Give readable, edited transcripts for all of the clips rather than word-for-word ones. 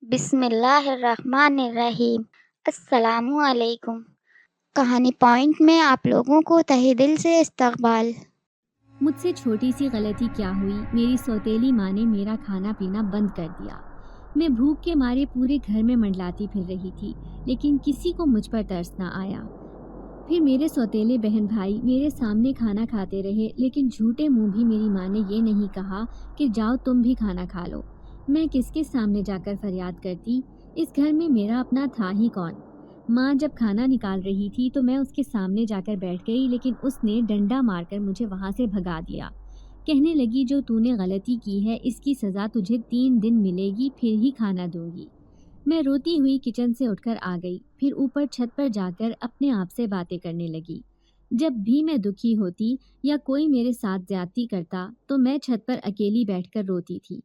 بسم اللہ الرحمن الرحیم۔ السلام علیکم۔ کہانی پوائنٹ میں آپ لوگوں کو تہہ دل سے استقبال۔ مجھ سے چھوٹی سی غلطی کیا ہوئی، میری سوتیلی ماں نے میرا کھانا پینا بند کر دیا۔ میں بھوک کے مارے پورے گھر میں منڈلاتی پھر رہی تھی، لیکن کسی کو مجھ پر ترس نہ آیا۔ پھر میرے سوتیلے بہن بھائی میرے سامنے کھانا کھاتے رہے، لیکن جھوٹے منہ بھی میری ماں نے یہ نہیں کہا کہ جاؤ تم بھی کھانا کھا لو۔ میں کس کے سامنے جا کر فریاد کرتی؟ اس گھر میں میرا اپنا تھا ہی کون؟ ماں جب کھانا نکال رہی تھی تو میں اس کے سامنے جا کر بیٹھ گئی، لیکن اس نے ڈنڈا مار کر مجھے وہاں سے بھگا دیا۔ کہنے لگی جو تو نے غلطی کی ہے اس کی سزا تجھے 3 دن ملے گی، پھر ہی کھانا دوں گی۔ میں روتی ہوئی کچن سے اٹھ کر آ گئی، پھر اوپر چھت پر جا کر اپنے آپ سے باتیں کرنے لگی۔ جب بھی میں دکھی ہوتی یا کوئی میرے ساتھ زیادتی کرتا تو میں چھت پر اکیلی بیٹھ کر روتی تھی۔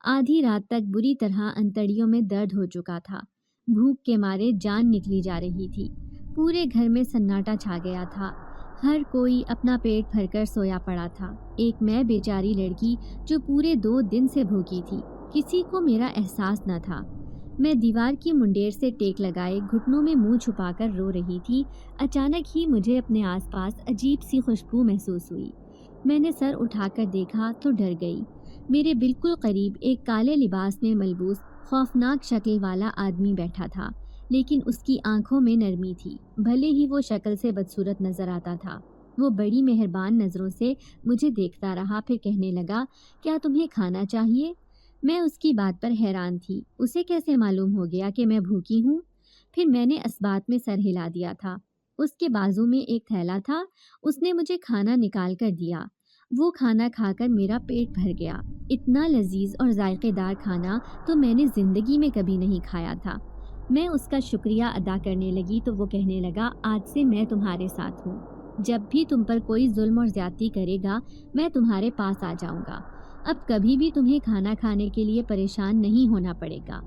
آدھی رات تک بری طرح انتڑیوں میں درد ہو چکا تھا، بھوک کے مارے جان نکلی جا رہی تھی۔ پورے گھر میں سناٹا چھا گیا تھا، ہر کوئی اپنا پیٹ بھر کر سویا پڑا تھا، ایک میں بیچاری لڑکی جو پورے 2 دن سے بھوکی تھی۔ کسی کو میرا احساس نہ تھا۔ میں دیوار کی منڈیر سے ٹیک لگائے گھٹنوں میں منہ چھپا کر رو رہی تھی۔ اچانک ہی مجھے اپنے آس پاس عجیب سی خوشبو محسوس ہوئی۔ میں نے سر اٹھا کر دیکھا تو ڈر گئی۔ میرے بالکل قریب ایک کالے لباس میں ملبوس خوفناک شکل والا آدمی بیٹھا تھا، لیکن اس کی آنکھوں میں نرمی تھی، بھلے ہی وہ شکل سے بدصورت نظر آتا تھا۔ وہ بڑی مہربان نظروں سے مجھے دیکھتا رہا، پھر کہنے لگا، کیا تمہیں کھانا چاہیے؟ میں اس کی بات پر حیران تھی، اسے کیسے معلوم ہو گیا کہ میں بھوکی ہوں؟ پھر میں نے اسبات میں سر ہلا دیا تھا۔ اس کے بازو میں ایک تھیلا تھا، اس نے مجھے کھانا نکال کر دیا۔ وہ کھانا کھا کر میرا پیٹ بھر گیا۔ اتنا لذیذ اور ذائقے دار کھانا تو میں نے زندگی میں کبھی نہیں کھایا تھا۔ میں اس کا شکریہ ادا کرنے لگی تو وہ کہنے لگا، آج سے میں تمہارے ساتھ ہوں، جب بھی تم پر کوئی ظلم اور زیادتی کرے گا میں تمہارے پاس آ جاؤں گا، اب کبھی بھی تمہیں کھانا کھانے کے لیے پریشان نہیں ہونا پڑے گا۔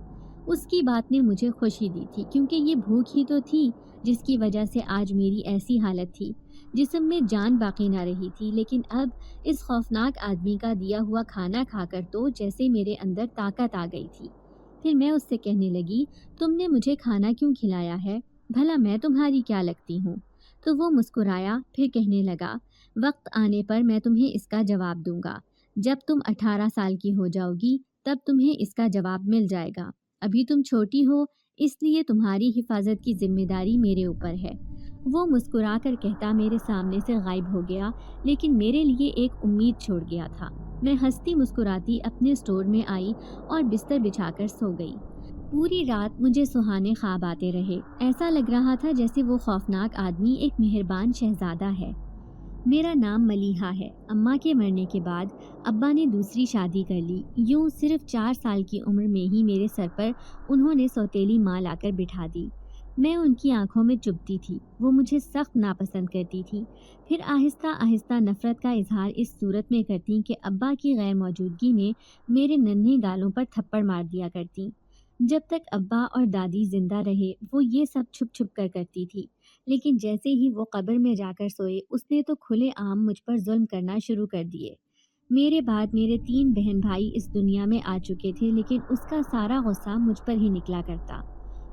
اس کی بات نے مجھے خوشی دی تھی، کیونکہ یہ بھوک ہی تو تھی جس کی وجہ سے آج میری ایسی حالت تھی۔ جسم میں جان باقی نہ رہی تھی، لیکن اب اس خوفناک آدمی کا دیا ہوا کھانا کھا کر تو جیسے میرے اندر طاقت آ گئی تھی۔ پھر میں اس سے کہنے لگی، تم نے مجھے کھانا کیوں کھلایا ہے؟ بھلا میں تمہاری کیا لگتی ہوں؟ تو وہ مسکرایا، پھر کہنے لگا، وقت آنے پر میں تمہیں اس کا جواب دوں گا۔ جب تم 18 سال کی ہو جاؤ گی تب تمہیں اس کا جواب مل جائے گا۔ ابھی تم چھوٹی ہو، اس لیے تمہاری حفاظت کی ذمہ داری میرے اوپر ہے۔ وہ مسکرا کر کہتا میرے سامنے سے غائب ہو گیا، لیکن میرے لیے ایک امید چھوڑ گیا تھا۔ میں ہنستی مسکراتی اپنے سٹور میں آئی اور بستر بچھا کر سو گئی۔ پوری رات مجھے سہانے خواب آتے رہے، ایسا لگ رہا تھا جیسے وہ خوفناک آدمی ایک مہربان شہزادہ ہے۔ میرا نام ملیحہ ہے۔ اماں کے مرنے کے بعد ابا نے دوسری شادی کر لی۔ یوں صرف 4 سال کی عمر میں ہی میرے سر پر انہوں نے سوتیلی ماں لا کر بٹھا دی۔ میں ان کی آنکھوں میں چبھتی تھی، وہ مجھے سخت ناپسند کرتی تھی، پھر آہستہ آہستہ نفرت کا اظہار اس صورت میں کرتی کہ ابا کی غیر موجودگی میں میرے ننھے گالوں پر تھپڑ مار دیا کرتی۔ جب تک ابا اور دادی زندہ رہے وہ یہ سب چھپ چھپ کر کرتی تھی، لیکن جیسے ہی وہ قبر میں جا کر سوئے اس نے تو کھلے عام مجھ پر ظلم کرنا شروع کر دیے۔ میرے بعد میرے 3 بہن بھائی اس دنیا میں آ چکے تھے، لیکن اس کا سارا غصہ مجھ پر ہی نکلا کرتا۔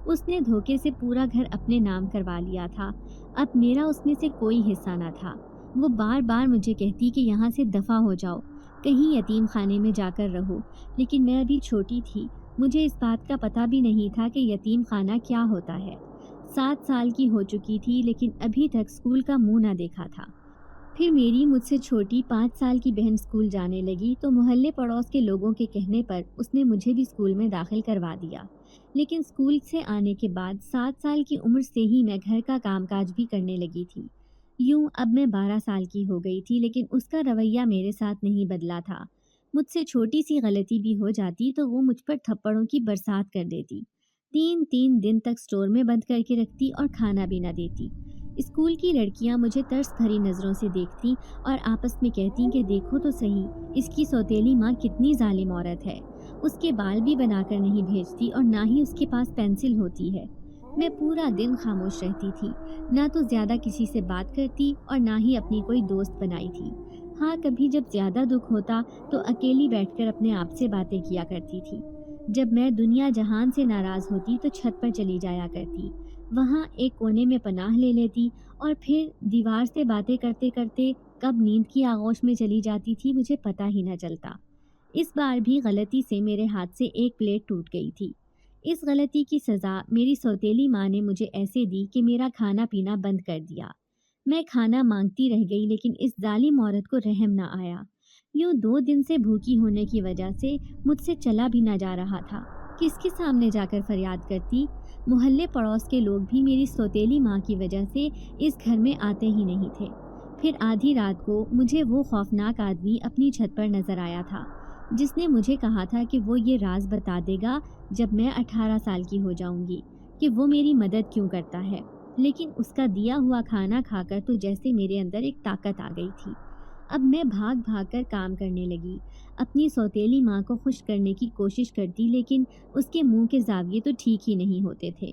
اس نے دھوکے سے پورا گھر اپنے نام کروا لیا تھا، اب میرا اس میں سے کوئی حصہ نہ تھا۔ وہ بار بار مجھے کہتی کہ یہاں سے دفع ہو جاؤ، کہیں یتیم خانے میں جا کر رہو، لیکن میں ابھی چھوٹی تھی، مجھے اس بات کا پتہ بھی نہیں تھا کہ یتیم خانہ کیا ہوتا ہے۔ 7 سال کی ہو چکی تھی، لیکن ابھی تک اسکول کا منہ نہ دیکھا تھا۔ پھر میری مجھ سے چھوٹی 5 سال کی بہن اسکول جانے لگی تو محلے پڑوس کے لوگوں کے کہنے پر اس نے مجھے بھی اسکول میں داخل کروا دیا، لیکن اسکول سے آنے کے بعد 7 سال کی عمر سے ہی میں گھر کا کام کاج بھی کرنے لگی تھی۔ یوں اب میں 12 سال کی ہو گئی تھی، لیکن اس کا رویہ میرے ساتھ نہیں بدلا تھا۔ مجھ سے چھوٹی سی غلطی بھی ہو جاتی تو وہ مجھ پر تھپڑوں کی برسات کر دیتی، 3 دن تک سٹور میں بند کر کے رکھتی اور کھانا بھی نہ دیتی۔ اسکول کی لڑکیاں مجھے ترس بھری نظروں سے دیکھتی اور آپس میں کہتی کہ دیکھو تو صحیح، اس کی سوتیلی ماں کتنی ظالم عورت ہے، اس کے بال بھی بنا کر نہیں بھیجتی اور نہ ہی اس کے پاس پینسل ہوتی ہے۔ میں پورا دن خاموش رہتی تھی، نہ تو زیادہ کسی سے بات کرتی اور نہ ہی اپنی کوئی دوست بنائی تھی۔ ہاں کبھی جب زیادہ دکھ ہوتا تو اکیلی بیٹھ کر اپنے آپ سے باتیں کیا کرتی تھی۔ جب میں دنیا جہان سے ناراض ہوتی تو چھت پر چلی جایا کرتی، وہاں ایک کونے میں پناہ لے لیتی اور پھر دیوار سے باتیں کرتے کرتے کب نیند کی آغوش میں چلی جاتی تھی مجھے پتہ ہی نہ چلتا۔ اس بار بھی غلطی سے میرے ہاتھ سے ایک پلیٹ ٹوٹ گئی تھی۔ اس غلطی کی سزا میری سوتیلی ماں نے مجھے ایسے دی کہ میرا کھانا پینا بند کر دیا۔ میں کھانا مانگتی رہ گئی لیکن اس ظالم عورت کو رحم نہ آیا۔ یوں 2 دن سے بھوکی ہونے کی وجہ سے مجھ سے چلا بھی نہ جا رہا تھا۔ کس کے سامنے جا کر فریاد کرتی؟ محلے پڑوس کے لوگ بھی میری سوتیلی ماں کی وجہ سے اس گھر میں آتے ہی نہیں تھے۔ پھر آدھی رات کو مجھے وہ خوفناک آدمی اپنی چھت پر نظر آیا تھا جس نے مجھے کہا تھا کہ وہ یہ راز بتا دے گا جب میں 18 سال کی ہو جاؤں گی کہ وہ میری مدد کیوں کرتا ہے۔ لیکن اس کا دیا ہوا کھانا کھا کر تو جیسے میرے اندر ایک طاقت آ گئی تھی۔ اب میں بھاگ بھاگ کر کام کرنے لگی، اپنی سوتیلی ماں کو خوش کرنے کی کوشش کرتی لیکن اس کے منہ کے زاویے تو ٹھیک ہی نہیں ہوتے تھے۔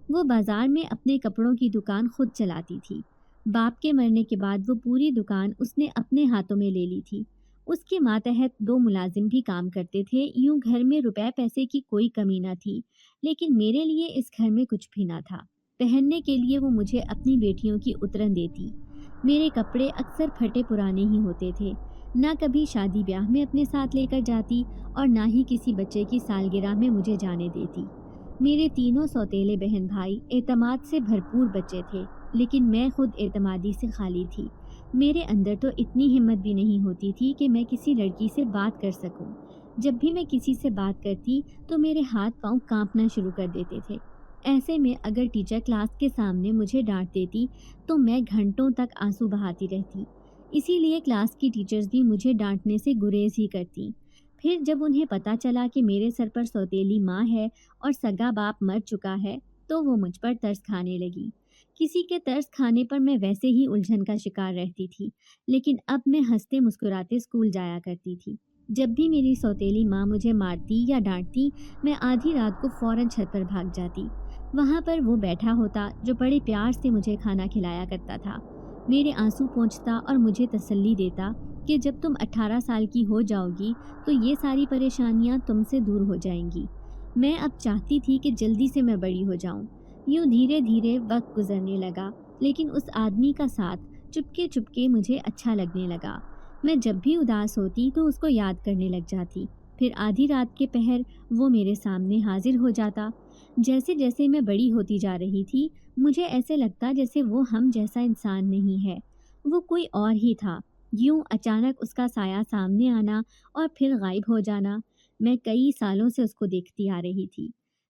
وہ بازار میں اپنے کپڑوں کی دکان خود چلاتی تھی۔ باپ کے مرنے کے بعد وہ پوری دکان اس نے اپنے ہاتھوں میں لے لی تھی۔ اس کے ماتحت 2 ملازم بھی کام کرتے تھے۔ یوں گھر میں روپے پیسے کی کوئی کمی نہ تھی، لیکن میرے لیے اس گھر میں کچھ بھی نہ تھا۔ پہننے کے لیے وہ مجھے اپنی بیٹیوں کی اترن دیتی۔ میرے کپڑے اکثر پھٹے پرانے ہی ہوتے تھے، نہ کبھی شادی بیاہ میں اپنے ساتھ لے کر جاتی اور نہ ہی کسی بچے کی سالگرہ میں مجھے جانے دیتی۔ میرے تینوں سوتیلے بہن بھائی اعتماد سے بھرپور بچے تھے، لیکن میں خود اعتمادی سے خالی تھی۔ میرے اندر تو اتنی ہمت بھی نہیں ہوتی تھی کہ میں کسی لڑکی سے بات کر سکوں۔ جب بھی میں کسی سے بات کرتی تو میرے ہاتھ پاؤں کانپنا شروع کر دیتے تھے۔ ایسے میں اگر ٹیچر کلاس کے سامنے مجھے ڈانٹ دیتی تو میں گھنٹوں تک آنسو بہاتی رہتی۔ اسی لیے کلاس کی ٹیچرز بھی مجھے ڈانٹنے سے گریز ہی کرتی۔ پھر جب انہیں پتہ چلا کہ میرے سر پر سوتیلی ماں ہے اور سگا باپ مر چکا ہے تو وہ مجھ پر ترس کھانے لگی۔ کسی کے ترس کھانے پر میں ویسے ہی الجھن کا شکار رہتی تھی، لیکن اب میں ہنستے مسکراتے اسکول جایا کرتی تھی۔ جب بھی میری سوتیلی ماں مجھے مارتی یا ڈانٹتی میں آدھی رات کو فوراً چھت پر بھاگ جاتی۔ وہاں پر وہ بیٹھا ہوتا جو بڑے پیار سے مجھے کھانا کھلایا کرتا تھا، میرے آنسو پونچھتا اور مجھے تسلی دیتا کہ جب تم 18 سال کی ہو جاؤ گی تو یہ ساری پریشانیاں تم سے دور ہو جائیں گی۔ میں اب چاہتی تھی کہ جلدی سے میں بڑی ہو جاؤں۔ یوں دھیرے دھیرے وقت گزرنے لگا، لیکن اس آدمی کا ساتھ چپکے چپکے مجھے اچھا لگنے لگا۔ میں جب بھی اداس ہوتی تو اس کو یاد کرنے لگ جاتی۔ پھر آدھی رات کے پہر وہ میرے سامنے حاضر ہو جاتا۔ جیسے جیسے میں بڑی ہوتی جا رہی تھی مجھے ایسے لگتا جیسے وہ ہم جیسا انسان نہیں ہے، وہ کوئی اور ہی تھا۔ یوں اچانک اس کا سایہ سامنے آنا اور پھر غائب ہو جانا۔ میں کئی سالوں سے اس کو دیکھتی آ رہی تھی۔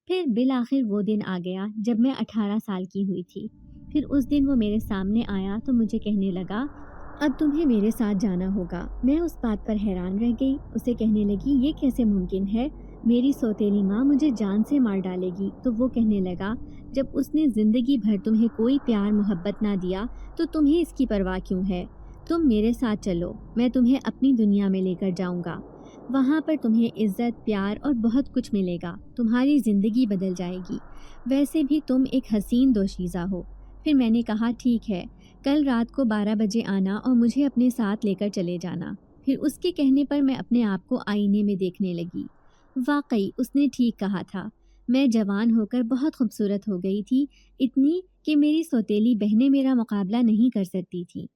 پھر بالآخر وہ دن آ گیا جب میں 18 سال کی ہوئی تھی۔ پھر اس دن وہ میرے سامنے آیا تو مجھے کہنے لگا اب تمہیں میرے ساتھ جانا ہوگا۔ میں اس بات پر حیران رہ گئی، اسے کہنے لگی یہ کیسے ممکن ہے؟ میری سوتیلی ماں مجھے جان سے مار ڈالے گی۔ تو وہ کہنے لگا جب اس نے زندگی بھر تمہیں کوئی پیار محبت نہ دیا تو تمہیں اس کی پرواہ کیوں ہے؟ تم میرے ساتھ چلو، میں تمہیں اپنی دنیا میں لے کر جاؤں گا۔ وہاں پر تمہیں عزت پیار اور بہت کچھ ملے گا، تمہاری زندگی بدل جائے گی۔ ویسے بھی تم ایک حسین دوشیزہ ہو۔ پھر میں نے کہا ٹھیک ہے، کل رات کو 12 بجے آنا اور مجھے اپنے ساتھ لے کر چلے جانا۔ پھر اس کے کہنے پر میں اپنے آپ کو آئینے میں دیکھنے لگی۔ واقعی اس نے ٹھیک کہا تھا، میں جوان ہو کر بہت خوبصورت ہو گئی تھی، اتنی کہ میری سوتیلی بہنیں میرا مقابلہ نہیں کر سکتی تھیں۔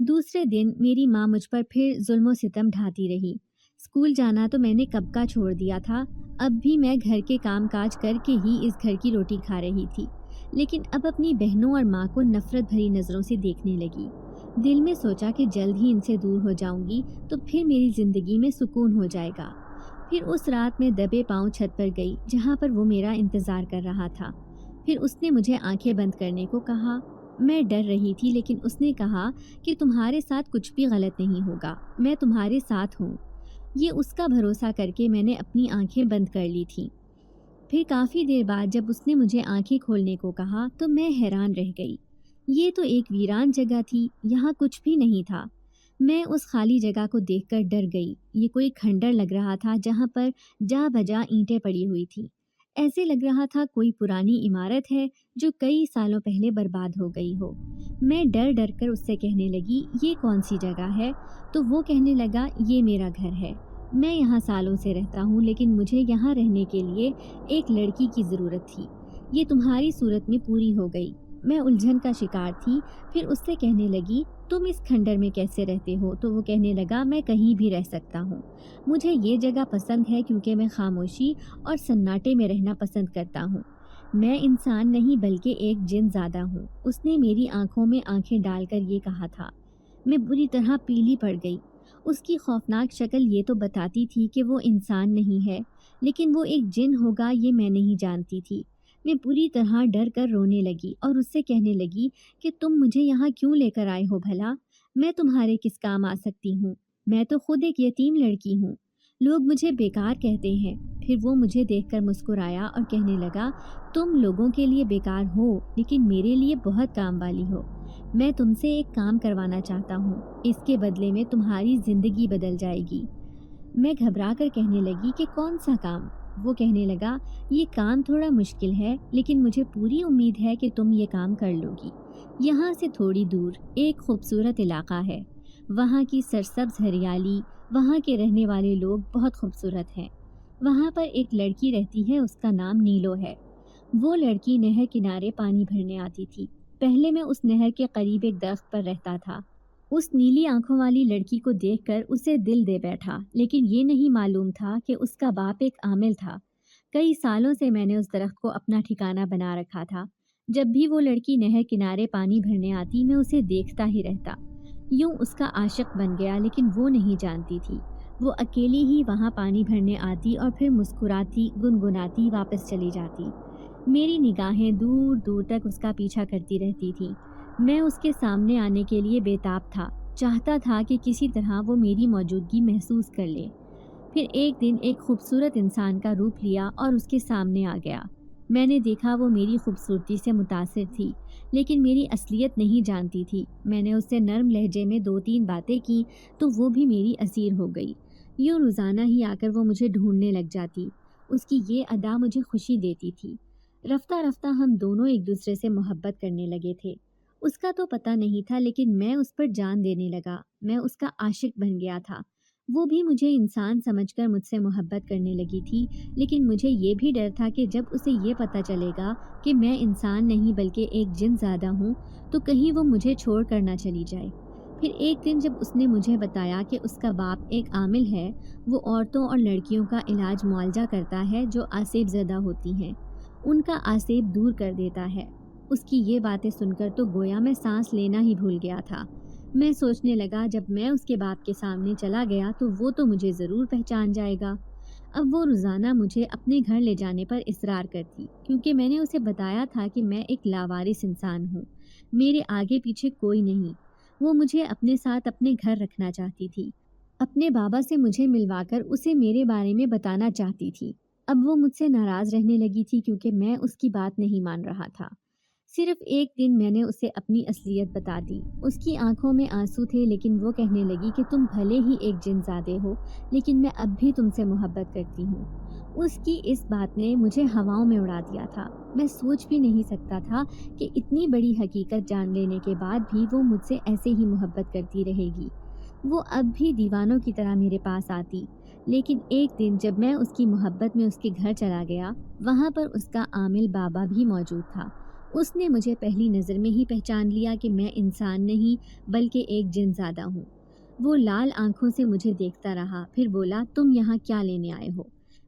دوسرے دن میری ماں مجھ پر پھر ظلم و ستم ڈھاتی رہی۔ اسکول جانا تو میں نے کب کا چھوڑ دیا تھا، اب بھی میں گھر کے کام کاج کر کے ہی اس گھر کی روٹی کھا رہی تھی، لیکن اب اپنی بہنوں اور ماں کو نفرت بھری نظروں سے دیکھنے لگی۔ دل میں سوچا کہ جلد ہی ان سے دور ہو جاؤں گی تو پھر میری زندگی میں سکون ہو جائے گا۔ پھر اس رات میں دبے پاؤں چھت پر گئی جہاں پر وہ میرا انتظار کر رہا تھا۔ پھر اس نے مجھے آنکھیں بند کرنے کو کہا۔ میں ڈر رہی تھی لیکن اس نے کہا کہ تمہارے ساتھ کچھ بھی غلط نہیں ہوگا، میں تمہارے ساتھ ہوں۔ یہ اس کا بھروسہ کر کے میں نے اپنی آنکھیں بند کر لی تھیں۔ پھر کافی دیر بعد جب اس نے مجھے آنکھیں کھولنے کو کہا تو میں حیران رہ گئی۔ یہ تو ایک ویران جگہ تھی، یہاں کچھ بھی نہیں تھا۔ میں اس خالی جگہ کو دیکھ کر ڈر گئی۔ یہ کوئی کھنڈر لگ رہا تھا جہاں پر جا بجا اینٹیں پڑی ہوئی تھیں۔ ایسے لگ رہا تھا کوئی پرانی عمارت ہے جو کئی سالوں پہلے برباد ہو گئی ہو۔ میں ڈر کر اس سے کہنے لگی یہ کون سی جگہ ہے؟ تو وہ کہنے لگا یہ میرا گھر ہے۔ میں یہاں سالوں سے رہتا ہوں لیکن مجھے یہاں رہنے کے لیے ایک لڑکی کی ضرورت تھی۔ یہ تمہاری صورت میں پوری ہو گئی۔ میں الجھن کا شکار تھی۔ پھر اس سے کہنے لگی تم اس کھنڈر میں کیسے رہتے ہو؟ تو وہ کہنے لگا میں کہیں بھی رہ سکتا ہوں۔ مجھے یہ جگہ پسند ہے کیونکہ میں خاموشی اور سناٹے میں رہنا پسند کرتا ہوں۔ میں انسان نہیں بلکہ ایک جن زادہ ہوں۔ اس نے میری آنکھوں میں آنکھیں ڈال کر یہ کہا تھا۔ میں بری طرح پیلی پڑ گئی۔ اس کی خوفناک شکل یہ تو بتاتی تھی کہ وہ انسان نہیں ہے، لیکن وہ ایک جن ہوگا یہ میں نہیں جانتی تھی۔ میں پوری طرح ڈر کر رونے لگی اور اس سے کہنے لگی کہ تم مجھے یہاں کیوں لے کر آئے ہو بھلا؟ میں تمہارے کس کام آ سکتی ہوں؟ میں تو خود ایک یتیم لڑکی ہوں۔ لوگ مجھے بیکار کہتے ہیں۔ پھر وہ مجھے دیکھ کر مسکرایا اور کہنے لگا تم لوگوں کے لیے بیکار ہو لیکن میرے لیے بہت کام والی ہو۔ میں تم سے ایک کام کروانا چاہتا ہوں، اس کے بدلے میں تمہاری زندگی بدل جائے گی۔ میں گھبرا کر کہنے لگی کہ کون سا کام؟ وہ کہنے لگا یہ کام تھوڑا مشکل ہے لیکن مجھے پوری امید ہے کہ تم یہ کام کر لو گی۔ یہاں سے تھوڑی دور ایک خوبصورت علاقہ ہے۔ وہاں کی سرسبز ہریالی، وہاں کے رہنے والے لوگ بہت خوبصورت ہیں۔ وہاں پر ایک لڑکی رہتی ہے، اس کا نام نیلو ہے۔ وہ لڑکی نہر کنارے پانی بھرنے آتی تھی۔ پہلے میں اس نہر کے قریب ایک درخت پر رہتا تھا۔ اس نیلی آنکھوں والی لڑکی کو دیکھ کر اسے دل دے بیٹھا، لیکن یہ نہیں معلوم تھا کہ اس کا باپ ایک عامل تھا۔ کئی سالوں سے میں نے اس درخت کو اپنا ٹھکانہ بنا رکھا تھا۔ جب بھی وہ لڑکی نہر کنارے پانی بھرنے آتی میں اسے دیکھتا ہی رہتا۔ یوں اس کا عاشق بن گیا، لیکن وہ نہیں جانتی تھی۔ وہ اکیلی ہی وہاں پانی بھرنے آتی اور پھر مسکراتی گنگناتی واپس چلی جاتی۔ میری نگاہیں دور دور تک اس کا پیچھا کرتی رہتی تھیں۔ میں اس کے سامنے آنے کے لیے بےتاب تھا، چاہتا تھا کہ کسی طرح وہ میری موجودگی محسوس کر لے۔ پھر ایک دن ایک خوبصورت انسان کا روپ لیا اور اس کے سامنے آ گیا۔ میں نے دیکھا وہ میری خوبصورتی سے متاثر تھی، لیکن میری اصلیت نہیں جانتی تھی۔ میں نے اس سے نرم لہجے میں 2-3 باتیں کی تو وہ بھی میری اسیر ہو گئی۔ یوں روزانہ ہی آ کر وہ مجھے ڈھونڈنے لگ جاتی۔ اس کی یہ ادا مجھے خوشی دیتی تھی۔ رفتہ رفتہ ہم دونوں ایک دوسرے سے محبت کرنے لگے تھے۔ اس کا تو پتہ نہیں تھا لیکن میں اس پر جان دینے لگا۔ میں اس کا عاشق بن گیا تھا۔ وہ بھی مجھے انسان سمجھ کر مجھ سے محبت کرنے لگی تھی، لیکن مجھے یہ بھی ڈر تھا کہ جب اسے یہ پتہ چلے گا کہ میں انسان نہیں بلکہ ایک جن زادہ ہوں تو کہیں وہ مجھے چھوڑ کر نہ چلی جائے۔ پھر ایک دن جب اس نے مجھے بتایا کہ اس کا باپ ایک عامل ہے، وہ عورتوں اور لڑکیوں کا علاج معالجہ کرتا ہے جو آسیب زدہ ہوتی ہیں، ان کا آسیب دور کر دیتا ہے۔ اس کی یہ باتیں سن کر تو گویا میں سانس لینا ہی بھول گیا تھا۔ میں سوچنے لگا جب میں اس کے باپ کے سامنے چلا گیا تو وہ تو مجھے ضرور پہچان جائے گا۔ اب وہ روزانہ مجھے اپنے گھر لے جانے پر اصرار کرتی، کیونکہ میں نے اسے بتایا تھا کہ میں ایک لاوارث انسان ہوں، میرے آگے پیچھے کوئی نہیں۔ وہ مجھے اپنے ساتھ اپنے گھر رکھنا چاہتی تھی، اپنے بابا سے مجھے ملوا کر اسے میرے بارے میں بتانا چاہتی تھی۔ اب وہ مجھ سے ناراض رہنے لگی تھی کیونکہ میں اس کی بات نہیں مان رہا تھا۔ صرف ایک دن میں نے اسے اپنی اصلیت بتا دی۔ اس کی آنکھوں میں آنسو تھے، لیکن وہ کہنے لگی کہ تم بھلے ہی ایک جن زادے ہو لیکن میں اب بھی تم سے محبت کرتی ہوں۔ اس کی اس بات نے مجھے ہواؤں میں اڑا دیا تھا۔ میں سوچ بھی نہیں سکتا تھا کہ اتنی بڑی حقیقت جان لینے کے بعد بھی وہ مجھ سے ایسے ہی محبت کرتی رہے گی۔ وہ اب بھی دیوانوں کی طرح میرے پاس آتی، لیکن ایک دن جب میں اس کی محبت میں اس کے گھر چلا گیا، وہاں پر اس کا عامل بابا بھی موجود تھا۔ اس نے مجھے پہلی نظر میں ہی پہچان لیا کہ میں انسان نہیں بلکہ ایک جن زادہ ہوں۔ وہ لال آنکھوں سے مجھے دیکھتا رہا، پھر بولا تم یہاں کیا لینے آئے ہو؟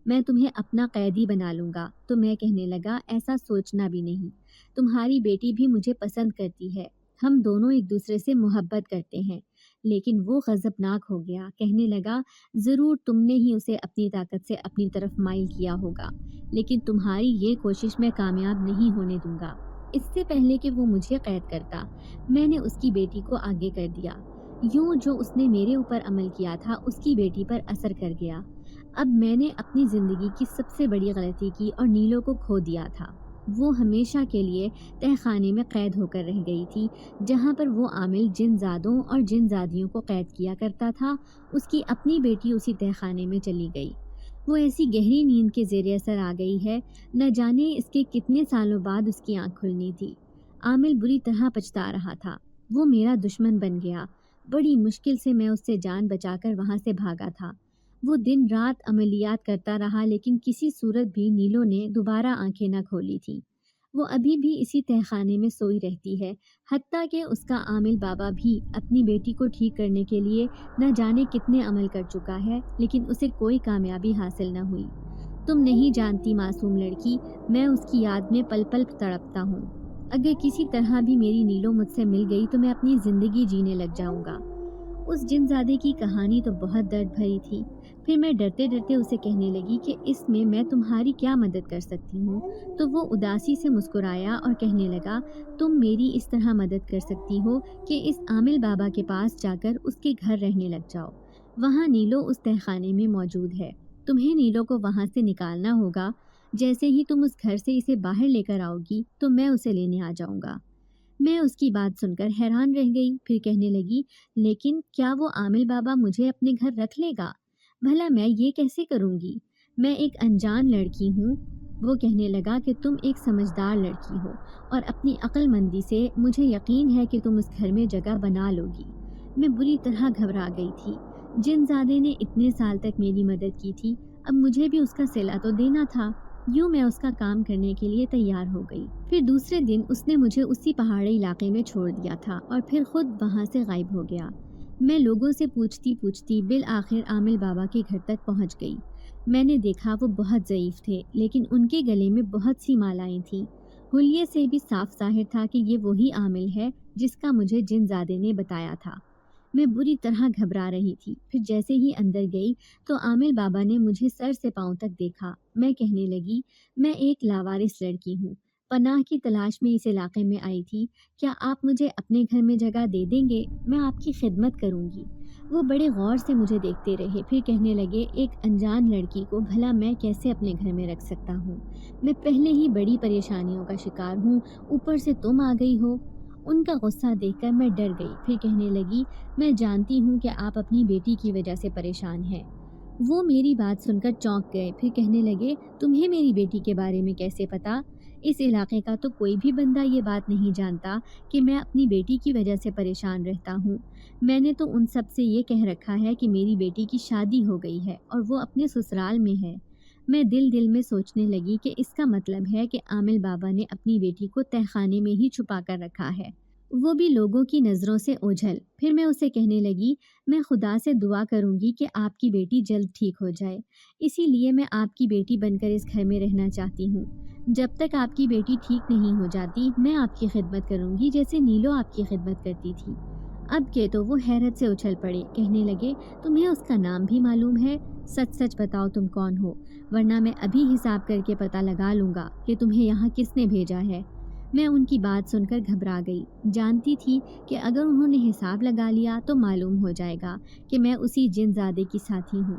میں تمہیں اپنا قیدی بنا لوں گا۔ تو میں کہنے لگا ایسا سوچنا بھی نہیں، تمہاری بیٹی بھی مجھے پسند کرتی ہے، ہم دونوں ایک دوسرے سے محبت کرتے ہیں۔ لیکن وہ غضبناک ہو گیا، کہنے لگا ضرور تم نے ہی اسے اپنی طاقت سے اپنی طرف مائل کیا ہوگا، لیکن تمہاری یہ کوشش میں کامیاب نہیں ہونے دوں گا۔ اس سے پہلے کہ وہ مجھے قید کرتا، میں نے اس کی بیٹی کو آگے کر دیا۔ یوں جو اس نے میرے اوپر عمل کیا تھا اس کی بیٹی پر اثر کر گیا۔ اب میں نے اپنی زندگی کی سب سے بڑی غلطی کی اور نیلو کو کھو دیا تھا۔ وہ ہمیشہ کے لیے تہہ خانے میں قید ہو کر رہ گئی تھی، جہاں پر وہ عامل جن زادوں اور جن زادیوں کو قید کیا کرتا تھا۔ اس کی اپنی بیٹی اسی تہہ خانے میں چلی گئی۔ وہ ایسی گہری نیند کے زیر اثر آ گئی ہے، نہ جانے اس کے کتنے سالوں بعد اس کی آنکھ کھلنی تھی۔ عامل بری طرح پچھتا رہا تھا، وہ میرا دشمن بن گیا۔ بڑی مشکل سے میں اس سے جان بچا کر وہاں سے بھاگا تھا۔ وہ دن رات عملیات کرتا رہا لیکن کسی صورت بھی نیلو نے دوبارہ آنکھیں نہ کھولی تھیں۔ وہ ابھی بھی اسی تہہ خانے میں سوئی رہتی ہے، حتیٰ کہ اس کا عامل بابا بھی اپنی بیٹی کو ٹھیک کرنے کے لیے نہ جانے کتنے عمل کر چکا ہے، لیکن اسے کوئی کامیابی حاصل نہ ہوئی۔ تم نہیں جانتی معصوم لڑکی، میں اس کی یاد میں پل پل تڑپتا ہوں۔ اگر کسی طرح بھی میری نیلو مجھ سے مل گئی تو میں اپنی زندگی جینے لگ جاؤں گا۔ اس جن زادے کی کہانی تو بہت درد بھری تھی۔ پھر میں ڈرتے ڈرتے اسے کہنے لگی کہ اس میں تمہاری کیا مدد کر سکتی ہوں، تو وہ اداسی سے مسکرایا اور کہنے لگا، تم میری اس طرح مدد کر سکتی ہو کہ اس عامل بابا کے پاس جا کر اس کے گھر رہنے لگ جاؤ۔ وہاں نیلو اس تہہ خانے میں موجود ہے، تمہیں نیلو کو وہاں سے نکالنا ہوگا۔ جیسے ہی تم اس گھر سے اسے باہر لے کر آؤ گی تو میں اسے لینے آ جاؤں گا۔ میں اس کی بات سن کر حیران رہ گئی، پھر کہنے لگی، لیکن کیا وہ عامل بابا مجھے اپنے گھر رکھ لے گا؟ بھلا میں یہ کیسے کروں گی؟ میں ایک انجان لڑکی ہوں۔ وہ کہنے لگا کہ تم ایک سمجھدار لڑکی ہو اور اپنی عقل مندی سے مجھے یقین ہے کہ تم اس گھر میں جگہ بنا لو گی۔ میں بری طرح گھبرا گئی تھی۔ جن زادے نے اتنے سال تک میری مدد کی تھی، اب مجھے بھی اس کا صلہ تو دینا تھا۔ یوں میں اس کا کام کرنے کے لیے تیار ہو گئی۔ پھر دوسرے دن اس نے مجھے اسی پہاڑی علاقے میں چھوڑ دیا تھا اور پھر خود وہاں سے غائب ہو گیا۔ میں لوگوں سے پوچھتی بالآخر عامل بابا کے گھر تک پہنچ گئی۔ میں نے دیکھا وہ بہت ضعیف تھے، لیکن ان کے گلے میں بہت سی مالائیں تھیں۔ حلیے سے بھی صاف ظاہر تھا کہ یہ وہی عامل ہے جس کا مجھے جن زادے نے بتایا تھا۔ میں بری طرح گھبرا رہی تھی۔ پھر جیسے ہی اندر گئی تو عامل بابا نے مجھے سر سے پاؤں تک دیکھا۔ میں کہنے لگی، میں ایک لاوارث لڑکی ہوں، پناہ کی تلاش میں اس علاقے میں آئی تھی، کیا آپ مجھے اپنے گھر میں جگہ دے دیں گے؟ میں آپ کی خدمت کروں گی۔ وہ بڑے غور سے مجھے دیکھتے رہے، پھر کہنے لگے، ایک انجان لڑکی کو بھلا میں کیسے اپنے گھر میں رکھ سکتا ہوں؟ میں پہلے ہی بڑی پریشانیوں کا شکار ہوں، اوپر سے تم آ گئی ہو۔ ان کا غصہ دیکھ کر میں ڈر گئی، پھر کہنے لگی، میں جانتی ہوں کہ آپ اپنی بیٹی کی وجہ سے پریشان ہیں۔ وہ میری بات سن کر چونک گئے، پھر کہنے لگے، تمہیں میری بیٹی کے بارے میں کیسے پتا؟ اس علاقے کا تو کوئی بھی بندہ یہ بات نہیں جانتا کہ میں اپنی بیٹی کی وجہ سے پریشان رہتا ہوں۔ میں نے تو ان سب سے یہ کہہ رکھا ہے کہ میری بیٹی کی شادی ہو گئی ہے اور وہ اپنے سسرال میں ہے۔ میں دل میں سوچنے لگی کہ اس کا مطلب ہے کہ عامل بابا نے اپنی بیٹی کو تہہ خانے میں ہی چھپا کر رکھا ہے، وہ بھی لوگوں کی نظروں سے اوجھل۔ پھر میں اسے کہنے لگی، میں خدا سے دعا کروں گی کہ آپ کی بیٹی جلد ٹھیک ہو جائے، اسی لیے میں آپ کی بیٹی بن کر اس گھر میں رہنا چاہتی ہوں۔ جب تک آپ کی بیٹی ٹھیک نہیں ہو جاتی میں آپ کی خدمت کروں گی جیسے نیلو آپ کی خدمت کرتی تھی۔ اب کے تو وہ حیرت سے اچھل پڑے، کہنے لگے، تمہیں اس کا نام بھی معلوم ہے؟ سچ سچ بتاؤ تم کون ہو، ورنہ میں ابھی حساب کر کے پتہ لگا لوں گا کہ تمہیں یہاں کس نے بھیجا ہے۔ میں ان کی بات سن کر گھبرا گئی، جانتی تھی کہ اگر انہوں نے حساب لگا لیا تو معلوم ہو جائے گا کہ میں اسی جن زادے کی ساتھی ہوں۔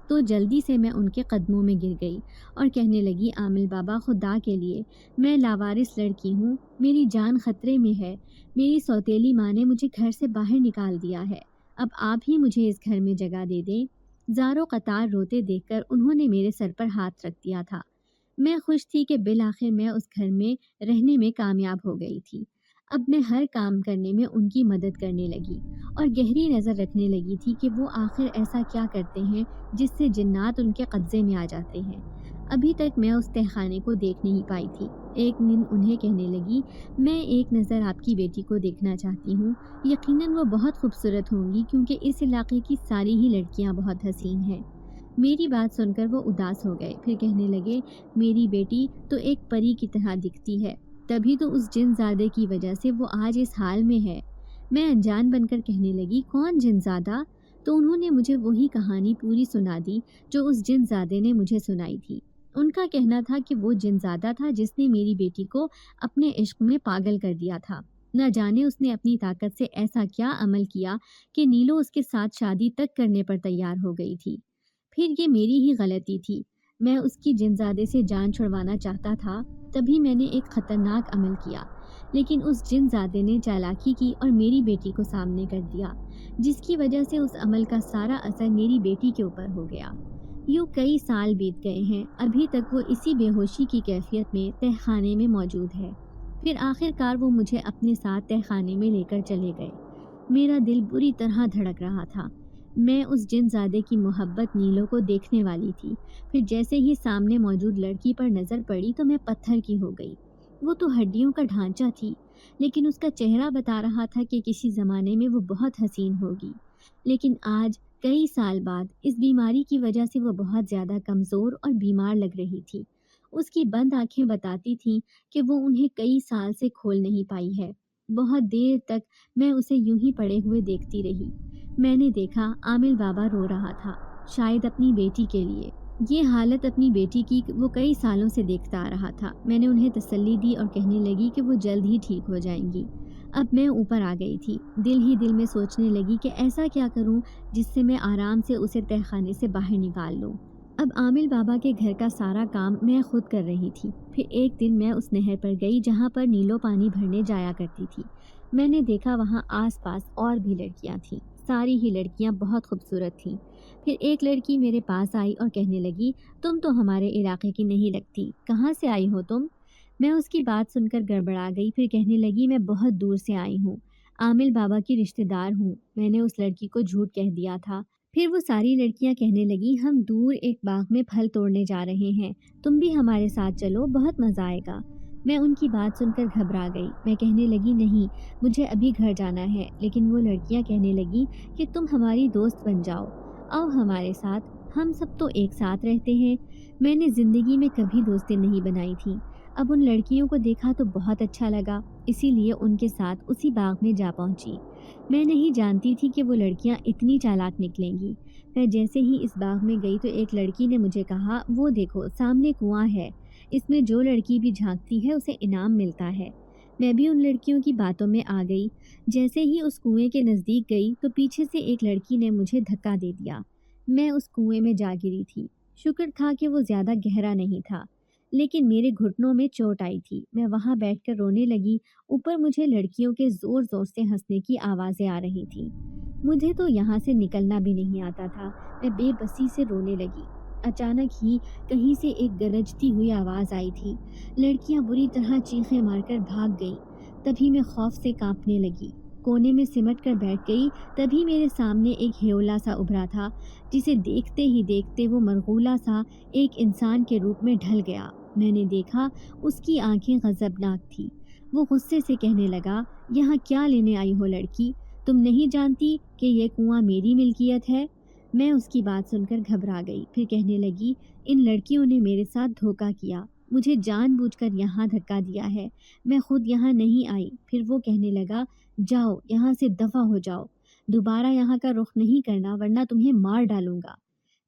تو جلدی سے میں ان کے قدموں میں گر گئی اور کہنے لگی، عامل بابا، خدا کے لیے، میں لاوارث لڑکی ہوں، میری جان خطرے میں ہے، میری سوتیلی ماں نے مجھے گھر سے باہر نکال دیا ہے، اب آپ ہی مجھے اس گھر میں جگہ دے دیں۔ زاروں قطار روتے دیکھ کر انہوں نے میرے سر پر ہاتھ رکھ دیا تھا۔ میں خوش تھی کہ بالآخر میں اس گھر میں رہنے میں کامیاب ہو گئی تھی۔ اب میں ہر کام کرنے میں ان کی مدد کرنے لگی اور گہری نظر رکھنے لگی تھی کہ وہ آخر ایسا کیا کرتے ہیں جس سے جنات ان کے قبضے میں آ جاتے ہیں۔ ابھی تک میں اس تہہ خانے کو دیکھ نہیں پائی تھی۔ ایک دن انہیں کہنے لگی، میں ایک نظر آپ کی بیٹی کو دیکھنا چاہتی ہوں، یقیناً وہ بہت خوبصورت ہوں گی کیونکہ اس علاقے کی ساری ہی لڑکیاں بہت حسین ہیں۔ میری بات سن کر وہ اداس ہو گئے، پھر کہنے لگے، میری بیٹی تو ایک پری کی طرح دکھتی ہے، تبھی تو اس جن زادے کی وجہ سے وہ آج اس حال میں ہے۔ میں انجان بن کر کہنے لگی، کون جن زادہ؟ تو انہوں نے مجھے وہی کہانی پوری سنا دی جو اس جن زادے نے مجھے سنائی تھی۔ ان کا کہنا تھا کہ وہ جن زادہ تھا جس نے میری بیٹی کو اپنے عشق میں پاگل کر دیا تھا۔ نہ جانے اس نے اپنی طاقت سے ایسا کیا عمل کیا کہ نیلو اس کے ساتھ شادی تک کرنے پر تیار ہو گئی تھی۔ پھر یہ میری ہی غلطی تھی، میں اس کی جن زادے سے جان چھڑوانا چاہتا تھا، تبھی میں نے ایک خطرناک عمل کیا، لیکن اس جن زادے نے چالاکی کی اور میری بیٹی کو سامنے کر دیا، جس کی وجہ سے اس عمل کا سارا اثر میری بیٹی کے اوپر ہو گیا۔ یوں کئی سال بیت گئے ہیں، ابھی تک وہ اسی بے ہوشی کی کیفیت میں تہہ خانے میں موجود ہے۔ پھر آخر کار وہ مجھے اپنے ساتھ تہہ خانے میں لے کر چلے گئے۔ میرا دل بری طرح دھڑک رہا تھا۔ میں اس جن زادے کی محبت نیلو کو دیکھنے والی تھی۔ پھر جیسے ہی سامنے موجود لڑکی پر نظر پڑی تو میں پتھر کی ہو گئی۔ وہ تو ہڈیوں کا ڈھانچہ تھی، لیکن اس کا چہرہ بتا رہا تھا کہ کسی زمانے میں وہ بہت حسین ہوگی۔ لیکن آج کئی سال بعد اس بیماری کی وجہ سے وہ بہت زیادہ کمزور اور بیمار لگ رہی تھی۔ اس کی بند آنکھیں بتاتی تھیں کہ وہ انہیں کئی سال سے کھول نہیں پائی ہے۔ بہت دیر تک میں اسے یوں ہی پڑے ہوئے دیکھتی رہی۔ میں نے دیکھا عامل بابا رو رہا تھا، شاید اپنی بیٹی کے لیے۔ یہ حالت اپنی بیٹی کی وہ کئی سالوں سے دیکھتا آ رہا تھا۔ میں نے انہیں تسلی دی اور کہنے لگی کہ وہ جلد ہی ٹھیک ہو جائیں گی۔ اب میں اوپر آ گئی تھی، دل ہی دل میں سوچنے لگی کہ ایسا کیا کروں جس سے میں آرام سے اسے تہہ خانے سے باہر نکال لوں۔ اب عامل بابا کے گھر کا سارا کام میں خود کر رہی تھی۔ پھر ایک دن میں اس نہر پر گئی جہاں پر نیلو پانی بھرنے جایا کرتی تھی۔ میں نے دیکھا وہاں آس پاس اور بھی لڑکیاں تھیں، ساری ہی لڑکیاں بہت خوبصورت تھیں۔ پھر ایک لڑکی میرے پاس آئی اور کہنے لگی، تم تو ہمارے علاقے کی نہیں لگتی، کہاں سے آئی ہو تم؟ میں اس کی بات سن کر گڑبڑا گئی۔ پھر کہنے لگی، میں بہت دور سے آئی ہوں، عامل بابا کی رشتہ دار ہوں۔ میں نے اس لڑکی کو جھوٹ کہہ دیا تھا۔ پھر وہ ساری لڑکیاں کہنے لگی، ہم دور ایک باغ میں پھل توڑنے جا رہے ہیں، تم بھی ہمارے ساتھ چلو، بہت مزہ آئے گا۔ میں ان کی بات سن کر گھبرا گئی۔ میں کہنے لگی، نہیں، مجھے ابھی گھر جانا ہے۔ لیکن وہ لڑکیاں کہنے لگی کہ تم ہماری دوست بن جاؤ، آؤ ہمارے ساتھ، ہم سب تو ایک ساتھ رہتے ہیں۔ میں نے زندگی میں کبھی دوستیں نہیں بنائی تھیں۔ اب ان لڑکیوں کو دیکھا تو بہت اچھا لگا، اسی لیے ان کے ساتھ اسی باغ میں جا پہنچی۔ میں نہیں جانتی تھی کہ وہ لڑکیاں اتنی چالاک نکلیں گی۔ میں جیسے ہی اس باغ میں گئی تو ایک لڑکی نے مجھے کہا، وہ دیکھو سامنے کنواں ہے، اس میں جو لڑکی بھی جھانکتی ہے اسے انعام ملتا ہے۔ میں بھی ان لڑکیوں کی باتوں میں آ گئی۔ جیسے ہی اس کنویں کے نزدیک گئی تو پیچھے سے ایک لڑکی نے مجھے دھکا دے دیا۔ میں اس کنویں میں جا گری تھی۔ شکر تھا کہ وہ زیادہ گہرا نہیں تھا، لیکن میرے گھٹنوں میں چوٹ آئی تھی۔ میں وہاں بیٹھ کر رونے لگی۔ اوپر مجھے لڑکیوں کے زور زور سے ہنسنے کی آوازیں آ رہی تھیں۔ مجھے تو یہاں سے نکلنا بھی نہیں آتا تھا۔ میں بے بسی سے رونے لگی۔ اچانک ہی کہیں سے ایک گرجتی ہوئی آواز آئی تھی۔ لڑکیاں بری طرح چیخیں مار کر بھاگ گئیں۔ تبھی میں خوف سے کانپنے لگی، کونے میں سمٹ کر بیٹھ گئی۔ تبھی میرے سامنے ایک ہیولا سا ابھرا تھا، جسے دیکھتے ہی دیکھتے وہ مرغولا سا ایک انسان کے روپ میں ڈھل گیا۔ میں نے دیکھا اس کی آنکھیں غضبناک تھی۔ وہ غصے سے کہنے لگا، یہاں کیا لینے آئی ہو لڑکی؟ تم نہیں جانتی کہ یہ کنواں میری ملکیت ہے؟ میں اس کی بات سن کر گھبرا گئی۔ پھر کہنے لگی، ان لڑکیوں نے میرے ساتھ دھوکہ کیا، مجھے جان بوجھ کر یہاں دھکا دیا ہے، میں خود یہاں نہیں آئی۔ پھر وہ کہنے لگا، جاؤ یہاں سے دفع ہو جاؤ، دوبارہ یہاں کا رخ نہیں کرنا ورنہ تمہیں مار ڈالوں گا۔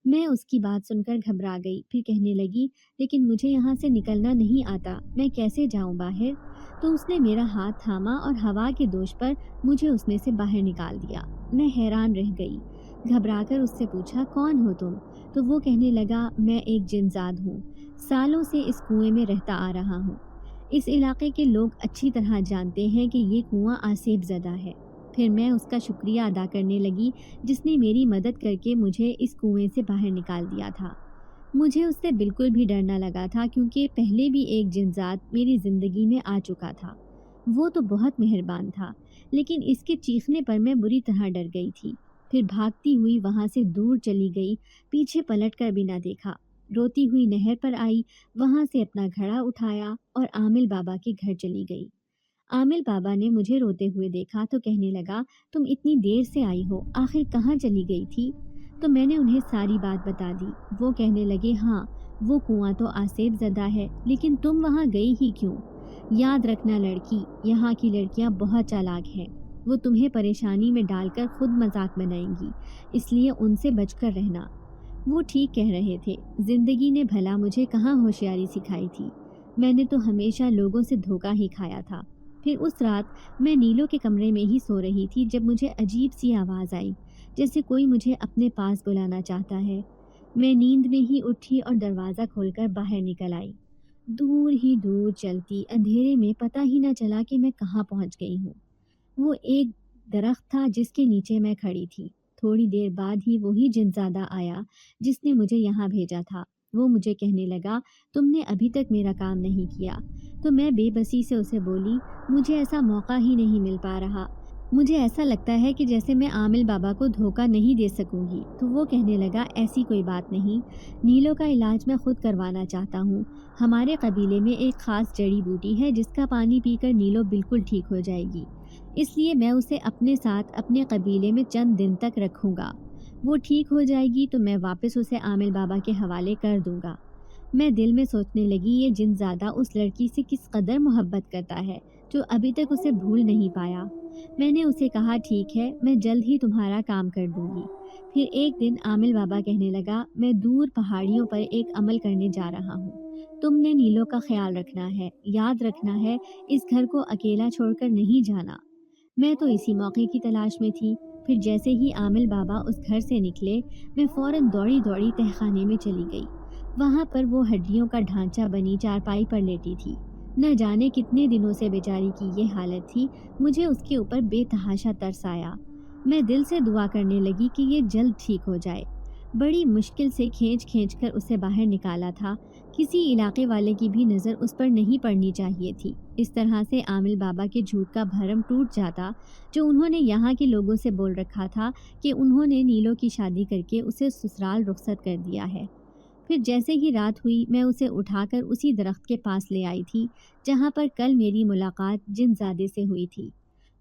میں اس کی بات سن کر گھبرا گئی۔ پھر کہنے لگی، لیکن مجھے یہاں سے نکلنا نہیں آتا، میں کیسے جاؤں باہر؟ تو اس نے میرا ہاتھ تھاما اور ہوا کے دوش پر مجھے اس میں سے باہر نکال دیا۔ میں حیران رہ گئی، گھبرا کر اس سے پوچھا، کون ہو تم؟ تو وہ کہنے لگا، میں ایک جنزاد ہوں، سالوں سے اس کنویں میں رہتا آ رہا ہوں۔ اس علاقے کے لوگ اچھی طرح جانتے ہیں کہ یہ کنواں آسیب زدہ ہے۔ پھر میں اس کا شکریہ ادا کرنے لگی جس نے میری مدد کر کے مجھے اس کنویں سے باہر نکال دیا تھا۔ مجھے اس سے بالکل بھی ڈر نہ لگا تھا، کیونکہ پہلے بھی ایک جنزاد میری زندگی میں آ چکا تھا۔ وہ تو بہت مہربان تھا، لیکن اس کے چیخنے پر میں بری طرح ڈر گئی تھی۔ پھر بھاگتی ہوئی وہاں سے دور چلی گئی، پیچھے پلٹ کر بھی نہ دیکھا۔ روتی ہوئی نہر پر آئی، وہاں سے اپنا گھڑا اٹھایا اور عامل بابا کے گھر چلی گئی۔ عامل بابا نے مجھے روتے ہوئے دیکھا تو کہنے لگا، تم اتنی دیر سے آئی ہو، آخر کہاں چلی گئی تھی؟ تو میں نے انہیں ساری بات بتا دی۔ وہ کہنے لگے، ہاں وہ کنواں تو آسیب زدہ ہے، لیکن تم وہاں گئی ہی کیوں؟ یاد رکھنا لڑکی، یہاں کی لڑکیاں بہت چالاک ہیں، وہ تمہیں پریشانی میں ڈال کر خود مذاق بنائیں گی، اس لیے ان سے بچ کر رہنا۔ وہ ٹھیک کہہ رہے تھے، زندگی نے بھلا مجھے کہاں ہوشیاری سکھائی تھی، میں نے تو ہمیشہ لوگوں سے دھوکہ ہی کھایا تھا۔ پھر اس رات میں نیلو کے کمرے میں ہی سو رہی تھی جب مجھے عجیب سی آواز آئی، جیسے کوئی مجھے اپنے پاس بلانا چاہتا ہے۔ میں نیند میں ہی اٹھی اور دروازہ کھول کر باہر نکل آئی۔ دور ہی دور چلتی اندھیرے میں پتہ ہی نہ چلا کہ میں کہاں پہنچ گئی ہوں۔ وہ ایک درخت تھا جس کے نیچے میں کھڑی تھی۔ تھوڑی دیر بعد ہی وہی جنزادہ آیا جس نے مجھے یہاں بھیجا تھا۔ وہ مجھے کہنے لگا، تم نے ابھی تک میرا کام نہیں کیا۔ تو میں بے بسی سے اسے بولی، مجھے ایسا موقع ہی نہیں مل پا رہا، مجھے ایسا لگتا ہے کہ جیسے میں عامل بابا کو دھوکہ نہیں دے سکوں گی۔ تو وہ کہنے لگا ایسی کوئی بات نہیں، نیلو کا علاج میں خود کروانا چاہتا ہوں۔ ہمارے قبیلے میں ایک خاص جڑی بوٹی ہے جس کا پانی پی کر نیلو بالکل ٹھیک ہو جائے گی، اس لیے میں اسے اپنے ساتھ اپنے قبیلے میں چند دن تک رکھوں گا۔ وہ ٹھیک ہو جائے گی تو میں واپس اسے عامل بابا کے حوالے کر دوں گا۔ میں دل میں سوچنے لگی یہ جن زادہ اس لڑکی سے کس قدر محبت کرتا ہے جو ابھی تک اسے بھول نہیں پایا۔ میں نے اسے کہا ٹھیک ہے، میں جلد ہی تمہارا کام کر دوں گی۔ پھر ایک دن عامل بابا کہنے لگا میں دور پہاڑیوں پر ایک عمل کرنے جا رہا ہوں، تم نے نیلو کا خیال رکھنا ہے، یاد رکھنا ہے اس گھر کو اکیلا چھوڑ کر نہیں جانا۔ میں تو اسی موقع کی تلاش میں تھی۔ پھر جیسے ہی عامل بابا اس گھر سے نکلے میں فوراً دوڑی دوڑی تہخانے میں چلی گئی۔ وہاں پر وہ ہڈیوں کا ڈھانچہ بنی چارپائی پر لیٹی تھی۔ نہ جانے کتنے دنوں سے بیچاری کی یہ حالت تھی۔ مجھے اس کے اوپر بے تحاشا ترس آیا۔ میں دل سے دعا کرنے لگی کہ یہ جلد ٹھیک ہو جائے۔ بڑی مشکل سے کھینچ کھینچ کر اسے باہر نکالا تھا۔ کسی علاقے والے کی بھی نظر اس پر نہیں پڑنی چاہیے تھی۔ اس طرح سے عامل بابا کے جھوٹ کا بھرم ٹوٹ جاتا جو انہوں نے یہاں کے لوگوں سے بول رکھا تھا کہ انہوں نے نیلو کی شادی کر کے اسے سسرال رخصت کر دیا ہے۔ پھر جیسے ہی رات ہوئی میں اسے اٹھا کر اسی درخت کے پاس لے آئی تھی جہاں پر کل میری ملاقات جن زادے سے ہوئی تھی۔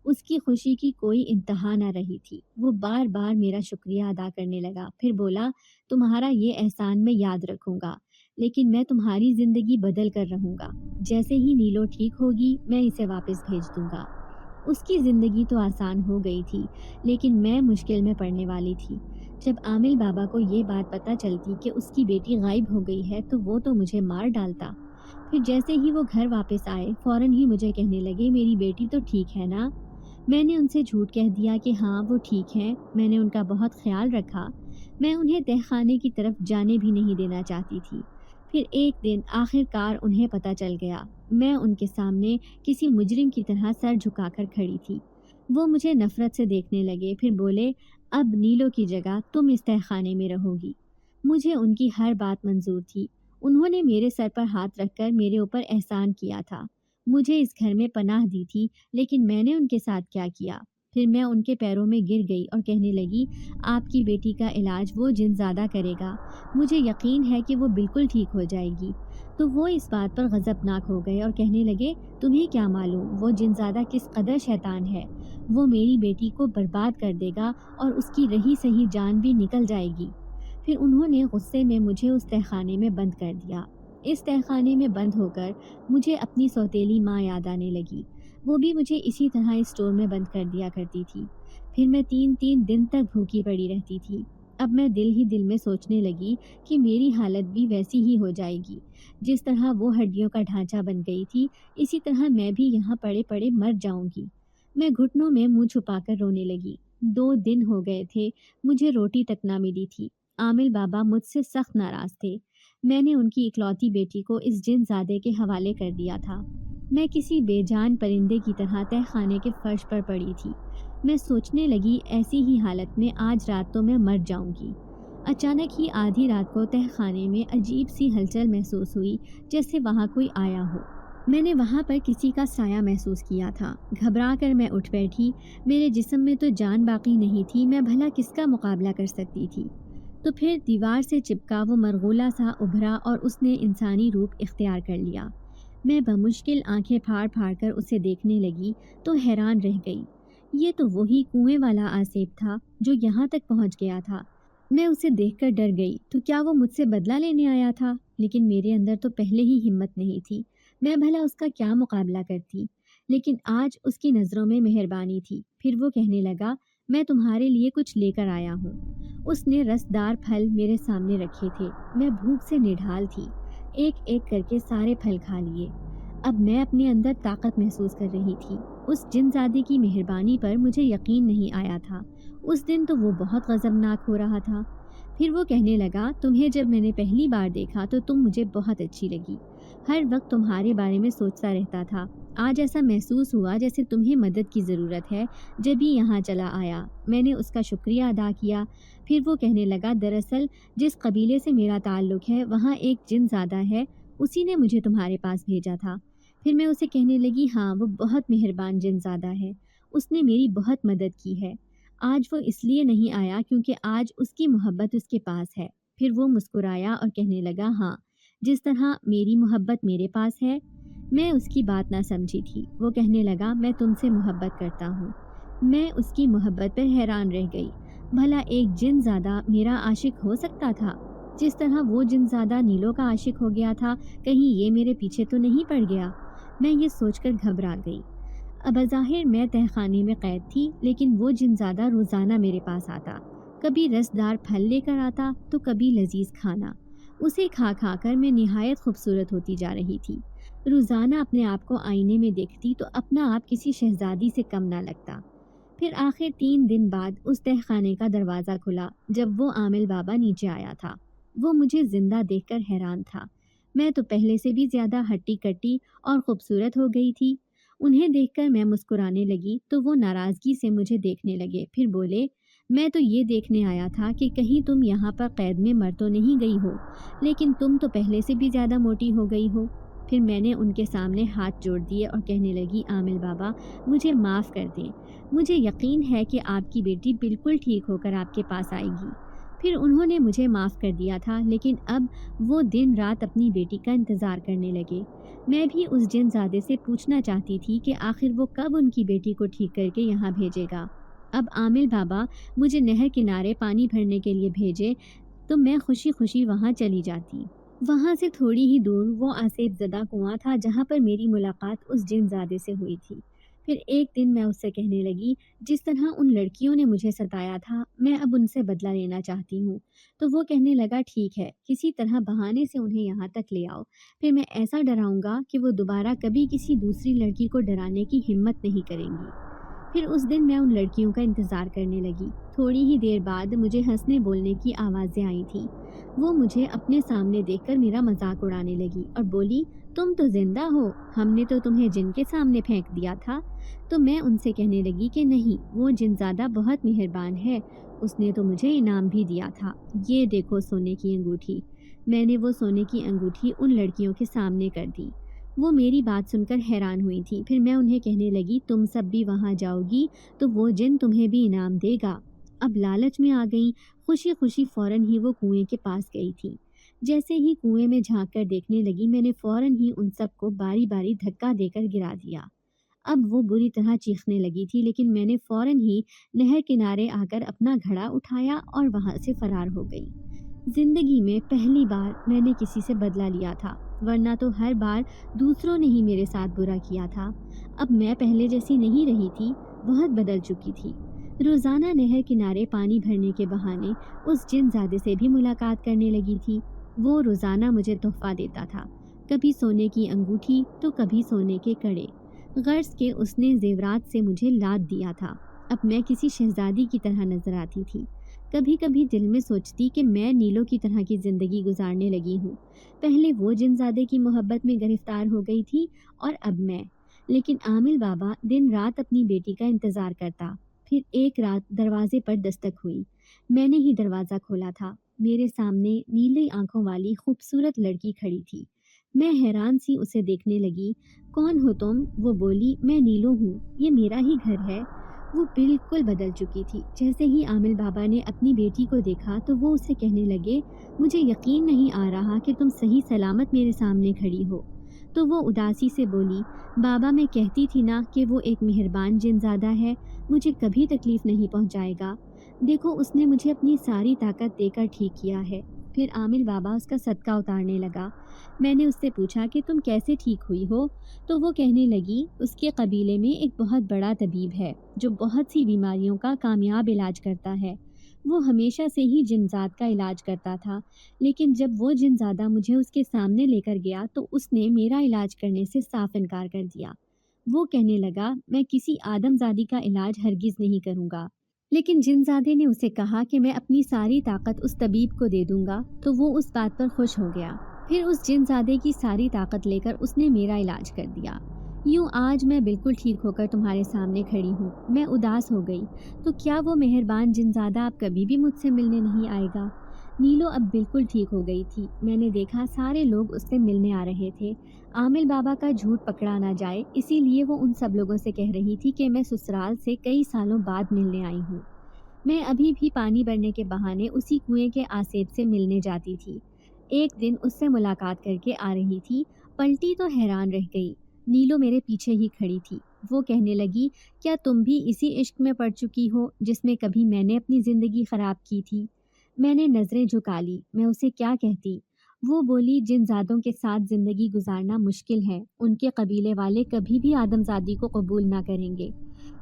اس کی خوشی کی کوئی انتہا نہ رہی تھی۔ وہ بار بار میرا شکریہ ادا کرنے لگا، پھر بولا تمہارا یہ احسان میں یاد رکھوں گا، لیکن میں تمہاری زندگی بدل کر رہوں گا۔ جیسے ہی نیلو ٹھیک ہوگی میں اسے واپس بھیج دوں گا۔ اس کی زندگی تو آسان ہو گئی تھی لیکن میں مشکل میں پڑنے والی تھی۔ جب عامل بابا کو یہ بات پتہ چلتی کہ اس کی بیٹی غائب ہو گئی ہے تو وہ تو مجھے مار ڈالتا۔ پھر جیسے ہی وہ گھر واپس آئے فوراً ہی مجھے کہنے لگے میری بیٹی تو ٹھیک ہے نا؟ میں نے ان سے جھوٹ کہہ دیا کہ ہاں وہ ٹھیک ہیں، میں نے ان کا بہت خیال رکھا، میں انہیں تہ خانے کی طرف جانے بھی نہیں دینا چاہتی تھی۔ پھر ایک دن آخر کار انہیں پتہ چل گیا۔ میں ان کے سامنے کسی مجرم کی طرح سر جھکا کر کھڑی تھی۔ وہ مجھے نفرت سے دیکھنے لگے، پھر بولے اب نیلو کی جگہ تم اس تہ خانے میں رہو گی۔ مجھے ان کی ہر بات منظور تھی۔ انہوں نے میرے سر پر ہاتھ رکھ کر میرے اوپر احسان کیا تھا، مجھے اس گھر میں پناہ دی تھی، لیکن میں نے ان کے ساتھ کیا کیا؟ پھر میں ان کے پیروں میں گر گئی اور کہنے لگی آپ کی بیٹی کا علاج وہ جن زادہ کرے گا، مجھے یقین ہے کہ وہ بالکل ٹھیک ہو جائے گی۔ تو وہ اس بات پر غضبناک ہو گئے اور کہنے لگے تمہیں کیا معلوم وہ جن زادہ کس قدر شیطان ہے، وہ میری بیٹی کو برباد کر دے گا اور اس کی رہی سہی جان بھی نکل جائے گی۔ پھر انہوں نے غصے میں مجھے اس تہ خانے میں بند کر دیا۔ اس تہ خانے میں بند ہو کر مجھے اپنی سوتیلی ماں یاد آنے لگی۔ وہ بھی مجھے اسی طرح اسٹور میں بند کر دیا کرتی تھی۔ پھر میں 3 دن تک بھوکی پڑی رہتی تھی۔ اب میں دل ہی دل میں سوچنے لگی کہ میری حالت بھی ویسی ہی ہو جائے گی، جس طرح وہ ہڈیوں کا ڈھانچہ بن گئی تھی اسی طرح میں بھی یہاں پڑے پڑے مر جاؤں گی۔ میں گھٹنوں میں منہ چھپا کر رونے لگی۔ 2 دن ہو گئے تھے، مجھے روٹی تک نہ ملی تھی۔ عامل بابا مجھ سے سخت ناراض تھے۔ میں نے ان کی اکلوتی بیٹی کو اس جن زادے کے حوالے کر دیا تھا۔ میں کسی بے جان پرندے کی طرح تہ خانے کے فرش پر پڑی تھی۔ میں سوچنے لگی ایسی ہی حالت میں آج رات تو میں مر جاؤں گی۔ اچانک ہی آدھی رات کو تہ خانے میں عجیب سی ہلچل محسوس ہوئی، جیسے وہاں کوئی آیا ہو۔ میں نے وہاں پر کسی کا سایہ محسوس کیا تھا۔ گھبرا کر میں اٹھ بیٹھی۔ میرے جسم میں تو جان باقی نہیں تھی، میں بھلا کس کا مقابلہ کر سکتی تھی؟ تو پھر دیوار سے چپکا وہ مرغولا سا ابھرا اور اس نے انسانی روپ اختیار کر لیا۔ میں بمشکل آنکھیں پھاڑ پھاڑ کر اسے دیکھنے لگی تو حیران رہ گئی۔ یہ تو وہی کنویں والا آصف تھا جو یہاں تک پہنچ گیا تھا۔ میں اسے دیکھ کر ڈر گئی۔ تو کیا وہ مجھ سے بدلہ لینے آیا تھا؟ لیکن میرے اندر تو پہلے ہی ہمت نہیں تھی، میں بھلا اس کا کیا مقابلہ کرتی؟ لیکن آج اس کی نظروں میں مہربانی تھی۔ پھر وہ کہنے لگا میں تمہارے لیے کچھ لے کر آیا ہوں۔ اس نے رسدار پھل میرے سامنے رکھے تھے۔ میں بھوک سے نڈھال تھی، ایک ایک کر کے سارے پھل کھا لیے۔ اب میں اپنے اندر طاقت محسوس کر رہی تھی۔ اس جن زادے کی مہربانی پر مجھے یقین نہیں آیا تھا۔ اس دن تو وہ بہت غضبناک ہو رہا تھا۔ پھر وہ کہنے لگا تمہیں جب میں نے پہلی بار دیکھا تو تم مجھے بہت اچھی لگی، ہر وقت تمہارے بارے میں سوچتا رہتا تھا۔ آج ایسا محسوس ہوا جیسے تمہیں مدد کی ضرورت ہے، جب ہی یہاں چلا آیا۔ میں نے اس کا شکریہ ادا کیا۔ پھر وہ کہنے لگا دراصل جس قبیلے سے میرا تعلق ہے وہاں ایک جن زادہ ہے، اسی نے مجھے تمہارے پاس بھیجا تھا۔ پھر میں اسے کہنے لگی ہاں وہ بہت مہربان جن زادہ ہے، اس نے میری بہت مدد کی ہے۔ آج وہ اس لیے نہیں آیا کیونکہ آج اس کی محبت اس کے پاس ہے۔ پھر وہ مسکرایا اور کہنے لگا، ہاں، جس طرح میری محبت میرے پاس ہے۔ میں اس کی بات نہ سمجھی تھی۔ وہ کہنے لگا، میں تم سے محبت کرتا ہوں۔ میں اس کی محبت پر حیران رہ گئی۔ بھلا ایک جن زادہ میرا عاشق ہو سکتا تھا؟ جس طرح وہ جن زادہ نیلو کا عاشق ہو گیا تھا، کہیں یہ میرے پیچھے تو نہیں پڑ گیا؟ میں یہ سوچ کر گھبرا گئی۔ بظاہر میں تہہ خانے میں قید تھی، لیکن وہ جن زادہ روزانہ میرے پاس آتا۔ کبھی رسدار پھل لے کر آتا تو کبھی لذیذ کھانا۔ اسے کھا کھا کر میں نہایت خوبصورت ہوتی جا رہی تھی۔ روزانہ اپنے آپ کو آئینے میں دیکھتی تو اپنا آپ کسی شہزادی سے کم نہ لگتا۔ پھر آخر 3 دن بعد اس تہہ خانے کا دروازہ کھلا جب وہ عامل بابا نیچے آیا تھا۔ وہ مجھے زندہ دیکھ کر حیران تھا۔ میں تو پہلے سے بھی زیادہ ہٹی کٹی اور خوبصورت ہو گئی تھی۔ انہیں دیکھ کر میں مسکرانے لگی تو وہ ناراضگی سے مجھے دیکھنے لگے، پھر بولے، میں تو یہ دیکھنے آیا تھا کہ کہیں تم یہاں پر قید میں مر تو نہیں گئی ہو، لیکن تم تو پہلے سے بھی زیادہ موٹی ہو گئی ہو۔ پھر میں نے ان کے سامنے ہاتھ جوڑ دیے اور کہنے لگی، عامل بابا، مجھے معاف کر دیں۔ مجھے یقین ہے کہ آپ کی بیٹی بالکل ٹھیک ہو کر آپ کے پاس آئے گی۔ پھر انہوں نے مجھے معاف کر دیا تھا، لیکن اب وہ دن رات اپنی بیٹی کا انتظار کرنے لگے۔ میں بھی اس جن زادے سے پوچھنا چاہتی تھی کہ آخر وہ کب ان کی بیٹی کو ٹھیک کر کے یہاں بھیجے گا۔ اب عامل بابا مجھے نہر کنارے پانی بھرنے کے لیے بھیجے تو میں خوشی خوشی وہاں چلی جاتی۔ وہاں سے تھوڑی ہی دور وہ آسیب زدہ کنواں تھا جہاں پر میری ملاقات اس جن زادے سے ہوئی تھی۔ پھر ایک دن میں اس سے کہنے لگی، جس طرح ان لڑکیوں نے مجھے ستایا تھا، میں اب ان سے بدلہ لینا چاہتی ہوں۔ تو وہ کہنے لگا، ٹھیک ہے، کسی طرح بہانے سے انہیں یہاں تک لے آؤ، پھر میں ایسا ڈراؤں گا کہ وہ دوبارہ کبھی کسی دوسری لڑکی کو ڈرانے کی ہمت نہیں کریں گی۔ پھر اس دن میں ان لڑکیوں کا انتظار کرنے لگی۔ تھوڑی ہی دیر بعد مجھے ہنسنے بولنے کی آوازیں آئی تھیں۔ وہ مجھے اپنے سامنے دیکھ کر میرا مذاق اڑانے لگی اور بولی، تم تو زندہ ہو، ہم نے تو تمہیں جن کے سامنے پھینک دیا تھا۔ تو میں ان سے کہنے لگی کہ نہیں، وہ جن زادہ بہت مہربان ہے، اس نے تو مجھے انعام بھی دیا تھا۔ یہ دیکھو سونے کی انگوٹھی۔ میں نے وہ سونے کی انگوٹھی ان لڑکیوں کے سامنے کر دی۔ وہ میری بات سن کر حیران ہوئی تھی۔ پھر میں انہیں کہنے لگی، تم سب بھی وہاں جاؤ گی تو وہ جن تمہیں بھی انعام دے گا۔ اب لالچ میں آ گئی، خوشی خوشی فوراً ہی وہ کنویں کے پاس گئی تھی۔ جیسے ہی کنویں میں جھانک کر دیکھنے لگی، میں نے فوراً ہی ان سب کو باری باری دھکا دے کر گرا دیا۔ اب وہ بری طرح چیخنے لگی تھی، لیکن میں نے فوراً ہی نہر کنارے آ کر اپنا گھڑا اٹھایا اور وہاں سے فرار ہو گئی۔ زندگی میں پہلی بار میں نے کسی سے بدلہ لیا تھا، ورنہ تو ہر بار دوسروں نے ہی میرے ساتھ برا کیا تھا۔ اب میں پہلے جیسی نہیں رہی تھی، بہت بدل چکی تھی۔ روزانہ نہر کنارے پانی بھرنے کے بہانے اس جن زادے سے بھی ملاقات کرنے لگی تھی۔ وہ روزانہ مجھے تحفہ دیتا تھا، کبھی سونے کی انگوٹھی تو کبھی سونے کے کڑے۔ غرض کے اس نے زیورات سے مجھے لاد دیا تھا۔ اب میں کسی شہزادی کی طرح نظر آتی تھی۔ کبھی کبھی دل میں سوچتی کہ میں نیلو کی طرح کی زندگی گزارنے لگی ہوں۔ پہلے وہ جن زادے کی محبت میں گرفتار ہو گئی تھی اور اب میں۔ لیکن عامل بابا دن رات اپنی بیٹی کا انتظار کرتا۔ پھر ایک رات دروازے پر دستک ہوئی۔ میں نے ہی دروازہ کھولا تھا۔ میرے سامنے نیلی آنکھوں والی خوبصورت لڑکی کھڑی تھی۔ میں حیران سی اسے دیکھنے لگی۔ کون ہو تم؟ وہ بولی، میں نیلو ہوں، یہ میرا ہی گھر ہے۔ وہ بالکل بدل چکی تھی۔ جیسے ہی عامل بابا نے اپنی بیٹی کو دیکھا تو وہ اسے کہنے لگے، مجھے یقین نہیں آ رہا کہ تم صحیح سلامت میرے سامنے کھڑی ہو۔ تو وہ اداسی سے بولی، بابا میں کہتی تھی نا کہ وہ ایک مہربان جن زادہ ہے، مجھے کبھی تکلیف نہیں پہنچائے گا۔ دیکھو اس نے مجھے اپنی ساری طاقت دے کر ٹھیک کیا ہے۔ پھر عامل بابا اس کا صدقہ اتارنے لگا۔ میں نے اس سے پوچھا کہ تم کیسے ٹھیک ہوئی ہو؟ تو وہ کہنے لگی، اس کے قبیلے میں ایک بہت بڑا طبیب ہے جو بہت سی بیماریوں کا کامیاب علاج کرتا ہے۔ وہ ہمیشہ سے ہی جنزاد کا علاج کرتا تھا، لیکن جب وہ جن زادہ مجھے اس کے سامنے لے کر گیا تو اس نے میرا علاج کرنے سے صاف انکار کر دیا۔ وہ کہنے لگا، میں کسی آدم زادی کا علاج ہرگز نہیں کروں گا۔ لیکن جن زادے نے اسے کہا کہ میں اپنی ساری طاقت اس طبیب کو دے دوں گا، تو وہ اس بات پر خوش ہو گیا۔ پھر اس جن زادے کی ساری طاقت لے کر اس نے میرا علاج کر دیا۔ یوں آج میں بالکل ٹھیک ہو کر تمہارے سامنے کھڑی ہوں۔ میں اداس ہو گئی۔ تو کیا وہ مہربان جن زادہ اب کبھی بھی مجھ سے ملنے نہیں آئے گا؟ نیلو اب بالکل ٹھیک ہو گئی تھی۔ میں نے دیکھا سارے لوگ اس سے ملنے آ رہے تھے۔ عامل بابا کا جھوٹ پکڑا نہ جائے، اسی لیے وہ ان سب لوگوں سے کہہ رہی تھی کہ میں سسرال سے کئی سالوں بعد ملنے آئی ہوں۔ میں ابھی بھی پانی بھرنے کے بہانے اسی کنویں کے آسیب سے ملنے جاتی تھی۔ ایک دن اس سے ملاقات کر کے آ رہی تھی، پلٹی تو حیران رہ گئی۔ نیلو میرے پیچھے ہی کھڑی تھی۔ وہ کہنے لگی، کیا تم بھی اسی عشق میں پڑ چکی ہو جس میں کبھی میں نے اپنی زندگی خراب کی تھی؟ میں نے نظریں جھکا لی، میں اسے کیا کہتی؟ وہ بولی، جن زادوں کے ساتھ زندگی گزارنا مشکل ہے، ان کے قبیلے والے کبھی بھی آدمزادی کو قبول نہ کریں گے۔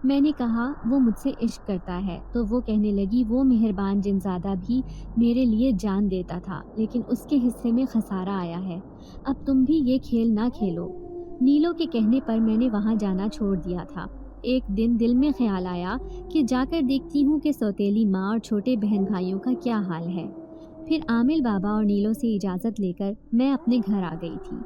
میں نے کہا، وہ مجھ سے عشق کرتا ہے۔ تو وہ کہنے لگی، وہ مہربان جنزادہ بھی میرے لیے جان دیتا تھا، لیکن اس کے حصے میں خسارہ آیا ہے۔ اب تم بھی یہ کھیل نہ کھیلو۔ نیلو کے کہنے پر میں نے وہاں جانا چھوڑ دیا تھا۔ ایک دن دل میں خیال آیا کہ جا کر دیکھتی ہوں کہ سوتیلی ماں اور چھوٹے بہن بھائیوں کا کیا حال ہے۔ پھر عامل بابا اور نیلو سے اجازت لے کر میں اپنے گھر آ گئی تھی۔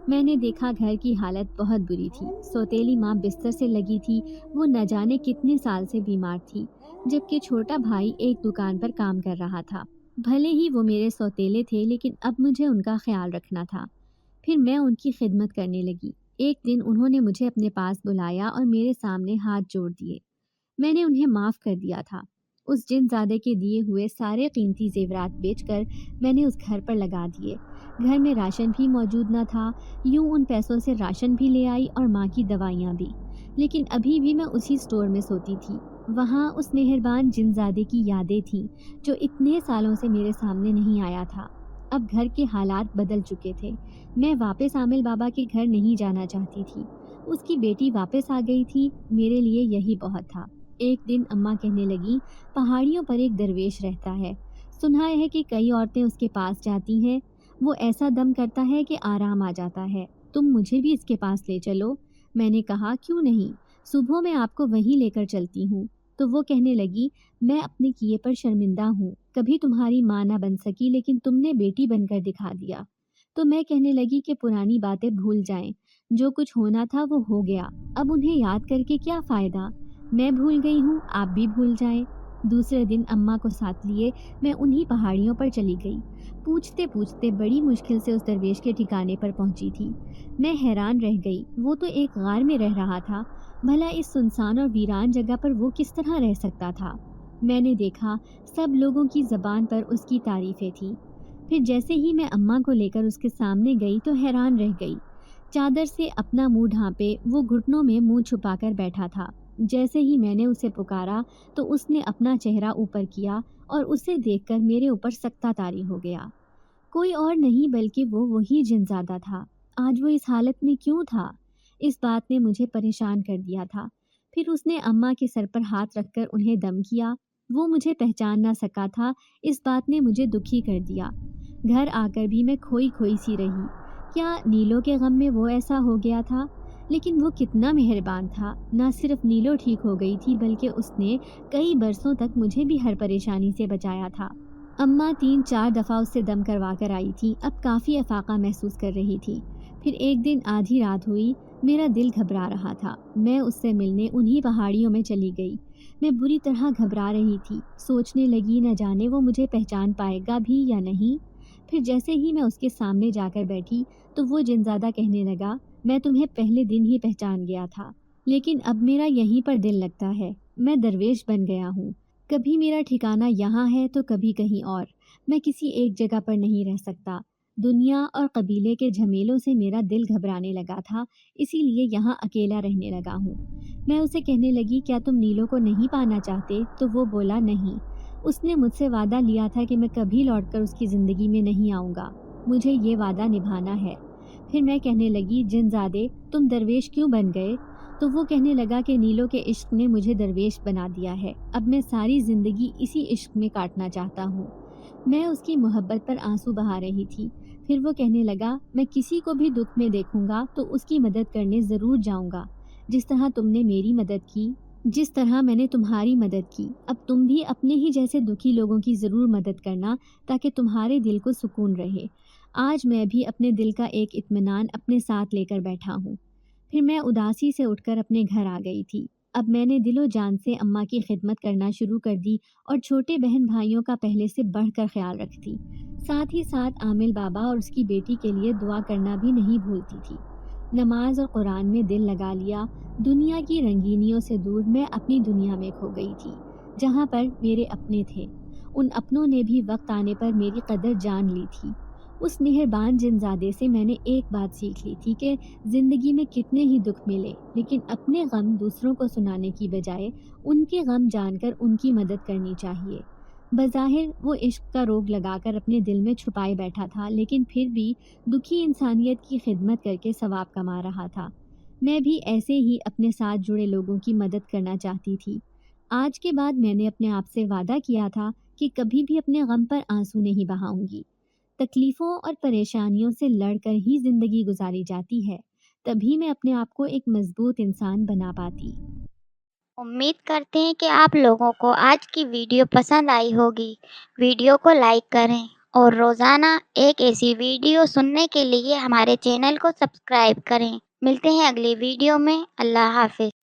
میں نے دیکھا گھر کی حالت بہت بری تھی۔ سوتیلی ماں بستر سے لگی تھی، وہ نہ جانے کتنے سال سے بیمار تھی، جبکہ چھوٹا بھائی ایک دکان پر کام کر رہا تھا۔ بھلے ہی وہ میرے سوتیلے تھے، لیکن اب مجھے ان کا خیال رکھنا تھا۔ پھر میں ان کی خدمت کرنے لگی۔ ایک دن انہوں نے مجھے اپنے پاس بلایا اور میرے سامنے ہاتھ جوڑ دیے۔ میں نے انہیں معاف کر دیا تھا۔ اس جن زادے کے دیے ہوئے سارے قیمتی زیورات بیچ کر میں نے اس گھر پر لگا دیے۔ گھر میں راشن بھی موجود نہ تھا، یوں ان پیسوں سے راشن بھی لے آئی اور ماں کی دوائیاں بھی۔ لیکن ابھی بھی میں اسی سٹور میں سوتی تھی۔ وہاں اس مہربان جن زادے کی یادیں تھیں جو اتنے سالوں سے میرے سامنے نہیں آیا تھا۔ اب گھر کے حالات بدل چکے تھے۔ میں واپس عامل بابا کے گھر نہیں جانا چاہتی تھی۔ اس کی بیٹی واپس آ گئی تھی، میرے لیے یہی بہت تھا۔ ایک دن اماں کہنے لگی، پہاڑیوں پر ایک درویش رہتا ہے، سنا ہے کہ کئی عورتیں اس کے پاس جاتی ہیں، وہ ایسا دم کرتا ہے کہ آرام آ جاتا ہے، تم مجھے بھی اس کے پاس لے چلو۔ میں نے کہا، کیوں نہیں، صبح میں آپ کو وہیں لے کر چلتی ہوں۔ تو وہ کہنے لگی، میں اپنے کیے پر شرمندہ ہوں، کبھی تمہاری ماں نہ بن سکی لیکن تم نے بیٹی بن کر دکھا دیا۔ تو میں کہنے لگی کہ پرانی باتیں بھول جائیں، جو کچھ ہونا تھا وہ ہو گیا، اب انہیں یاد کر کے کیا فائدہ؟ میں بھول گئی ہوں، آپ بھی بھول جائیں۔ دوسرے دن اماں کو ساتھ لیے میں انہی پہاڑیوں پر چلی گئی۔ پوچھتے پوچھتے بڑی مشکل سے اس درویش کے ٹھکانے پر پہنچی تھی۔ میں حیران رہ گئی، وہ تو ایک غار میں رہ رہا تھا، بھلا اس سنسان اور ویران جگہ پر وہ کس طرح رہ سکتا تھا؟ میں نے دیکھا سب لوگوں کی زبان پر اس کی تعریفیں تھیں۔ پھر جیسے ہی میں اماں کو لے کر اس کے سامنے گئی تو حیران رہ گئی۔ چادر سے اپنا منہ ڈھانپے وہ گھٹنوں میں منہ چھپا کر بیٹھا تھا۔ جیسے ہی میں نے اسے پکارا تو اس نے اپنا چہرہ اوپر کیا اور اسے دیکھ کر میرے اوپر سکتہ طاری ہو گیا۔ کوئی اور نہیں بلکہ وہ وہی جنزادہ تھا۔ آج وہ اس حالت میں کیوں تھا؟ اس بات نے مجھے پریشان کر دیا تھا۔ پھر اس نے اماں کے سر پر ہاتھ رکھ کر انہیں دم کیا۔ وہ مجھے پہچان نہ سکا تھا، اس بات نے مجھے دکھی کر دیا۔ گھر آ کر بھی میں کھوئی کھوئی سی رہی۔ کیا نیلو کے غم میں وہ ایسا ہو گیا تھا؟ لیکن وہ کتنا مہربان تھا، نہ صرف نیلو ٹھیک ہو گئی تھی بلکہ اس نے کئی برسوں تک مجھے بھی ہر پریشانی سے بچایا تھا۔ اماں 3-4 دفعہ اس سے دم کروا کر آئی تھی، اب کافی افاقہ محسوس کر رہی تھی۔ پھر ایک دن آدھی رات ہوئی، میرا دل گھبرا رہا تھا، میں اس سے ملنے انہی پہاڑیوں میں چلی گئی۔ میں بری طرح گھبرا رہی تھی، سوچنے لگی نہ جانے وہ مجھے پہچان پائے گا بھی یا نہیں۔ پھر جیسے ہی میں اس کے سامنے جا کر بیٹھی تو وہ جنزادہ کہنے لگا، میں تمہیں پہلے دن ہی پہچان گیا تھا، لیکن اب میرا یہیں پر دل لگتا ہے، میں درویش بن گیا ہوں، کبھی میرا ٹھکانہ یہاں ہے تو کبھی کہیں اور، میں کسی ایک جگہ پر نہیں رہ سکتا۔ دنیا اور قبیلے کے جھمیلوں سے میرا دل گھبرانے لگا تھا، اسی لیے یہاں اکیلا رہنے لگا ہوں۔ میں اسے کہنے لگی، کیا تم نیلو کو نہیں پانا چاہتے؟ تو وہ بولا، نہیں، اس نے مجھ سے وعدہ لیا تھا کہ میں کبھی لوٹ کر اس کی زندگی میں نہیں آؤں گا، مجھے یہ وعدہ نبھانا ہے۔ پھر میں کہنے لگی، جنزادے تم درویش کیوں بن گئے؟ تو وہ کہنے لگا کہ نیلو کے عشق نے مجھے درویش بنا دیا ہے، اب میں ساری زندگی اسی عشق میں کاٹنا چاہتا ہوں۔ میں اس کی محبت پر آنسو بہا رہی تھی۔ پھر وہ کہنے لگا، میں کسی کو بھی دکھ میں دیکھوں گا تو اس کی مدد کرنے ضرور جاؤں گا، جس طرح تم نے میری مدد کی، جس طرح میں نے تمہاری مدد کی۔ اب تم بھی اپنے ہی جیسے دکھی لوگوں کی ضرور مدد کرنا تاکہ تمہارے دل کو سکون رہے۔ آج میں بھی اپنے دل کا ایک اطمینان اپنے ساتھ لے کر بیٹھا ہوں۔ پھر میں اداسی سے اٹھ کر اپنے گھر آ گئی تھی۔ اب میں نے دل و جان سے اماں کی خدمت کرنا شروع کر دی اور چھوٹے بہن بھائیوں کا پہلے سے بڑھ کر خیال رکھتی۔ ساتھ ہی ساتھ عامل بابا اور اس کی بیٹی کے لیے دعا کرنا بھی نہیں بھولتی تھی۔ نماز اور قرآن میں دل لگا لیا۔ دنیا کی رنگینیوں سے دور میں اپنی دنیا میں کھو گئی تھی، جہاں پر میرے اپنے تھے۔ ان اپنوں نے بھی وقت آنے پر میری قدر جان لی تھی۔ اس مہربان جنزادے سے میں نے ایک بات سیکھ لی تھی کہ زندگی میں کتنے ہی دکھ ملے، لیکن اپنے غم دوسروں کو سنانے کی بجائے ان کے غم جان کر ان کی مدد کرنی چاہیے۔ بظاہر وہ عشق کا روگ لگا کر اپنے دل میں چھپائے بیٹھا تھا، لیکن پھر بھی دکھی انسانیت کی خدمت کر کے ثواب کما رہا تھا۔ میں بھی ایسے ہی اپنے ساتھ جڑے لوگوں کی مدد کرنا چاہتی تھی۔ آج کے بعد میں نے اپنے آپ سے وعدہ کیا تھا کہ کبھی بھی اپنے غم پر آنسو نہیں بہاؤں گی۔ تکلیفوں اور پریشانیوں سے لڑ کر ہی زندگی گزاری جاتی ہے، تبھی میں اپنے آپ کو ایک مضبوط انسان بنا پاتی۔ امید کرتے ہیں کہ آپ لوگوں کو آج کی ویڈیو پسند آئی ہوگی۔ ویڈیو کو لائک کریں اور روزانہ ایک ایسی ویڈیو سننے کے لیے ہمارے چینل کو سبسکرائب کریں۔ ملتے ہیں اگلی ویڈیو میں۔ اللہ حافظ۔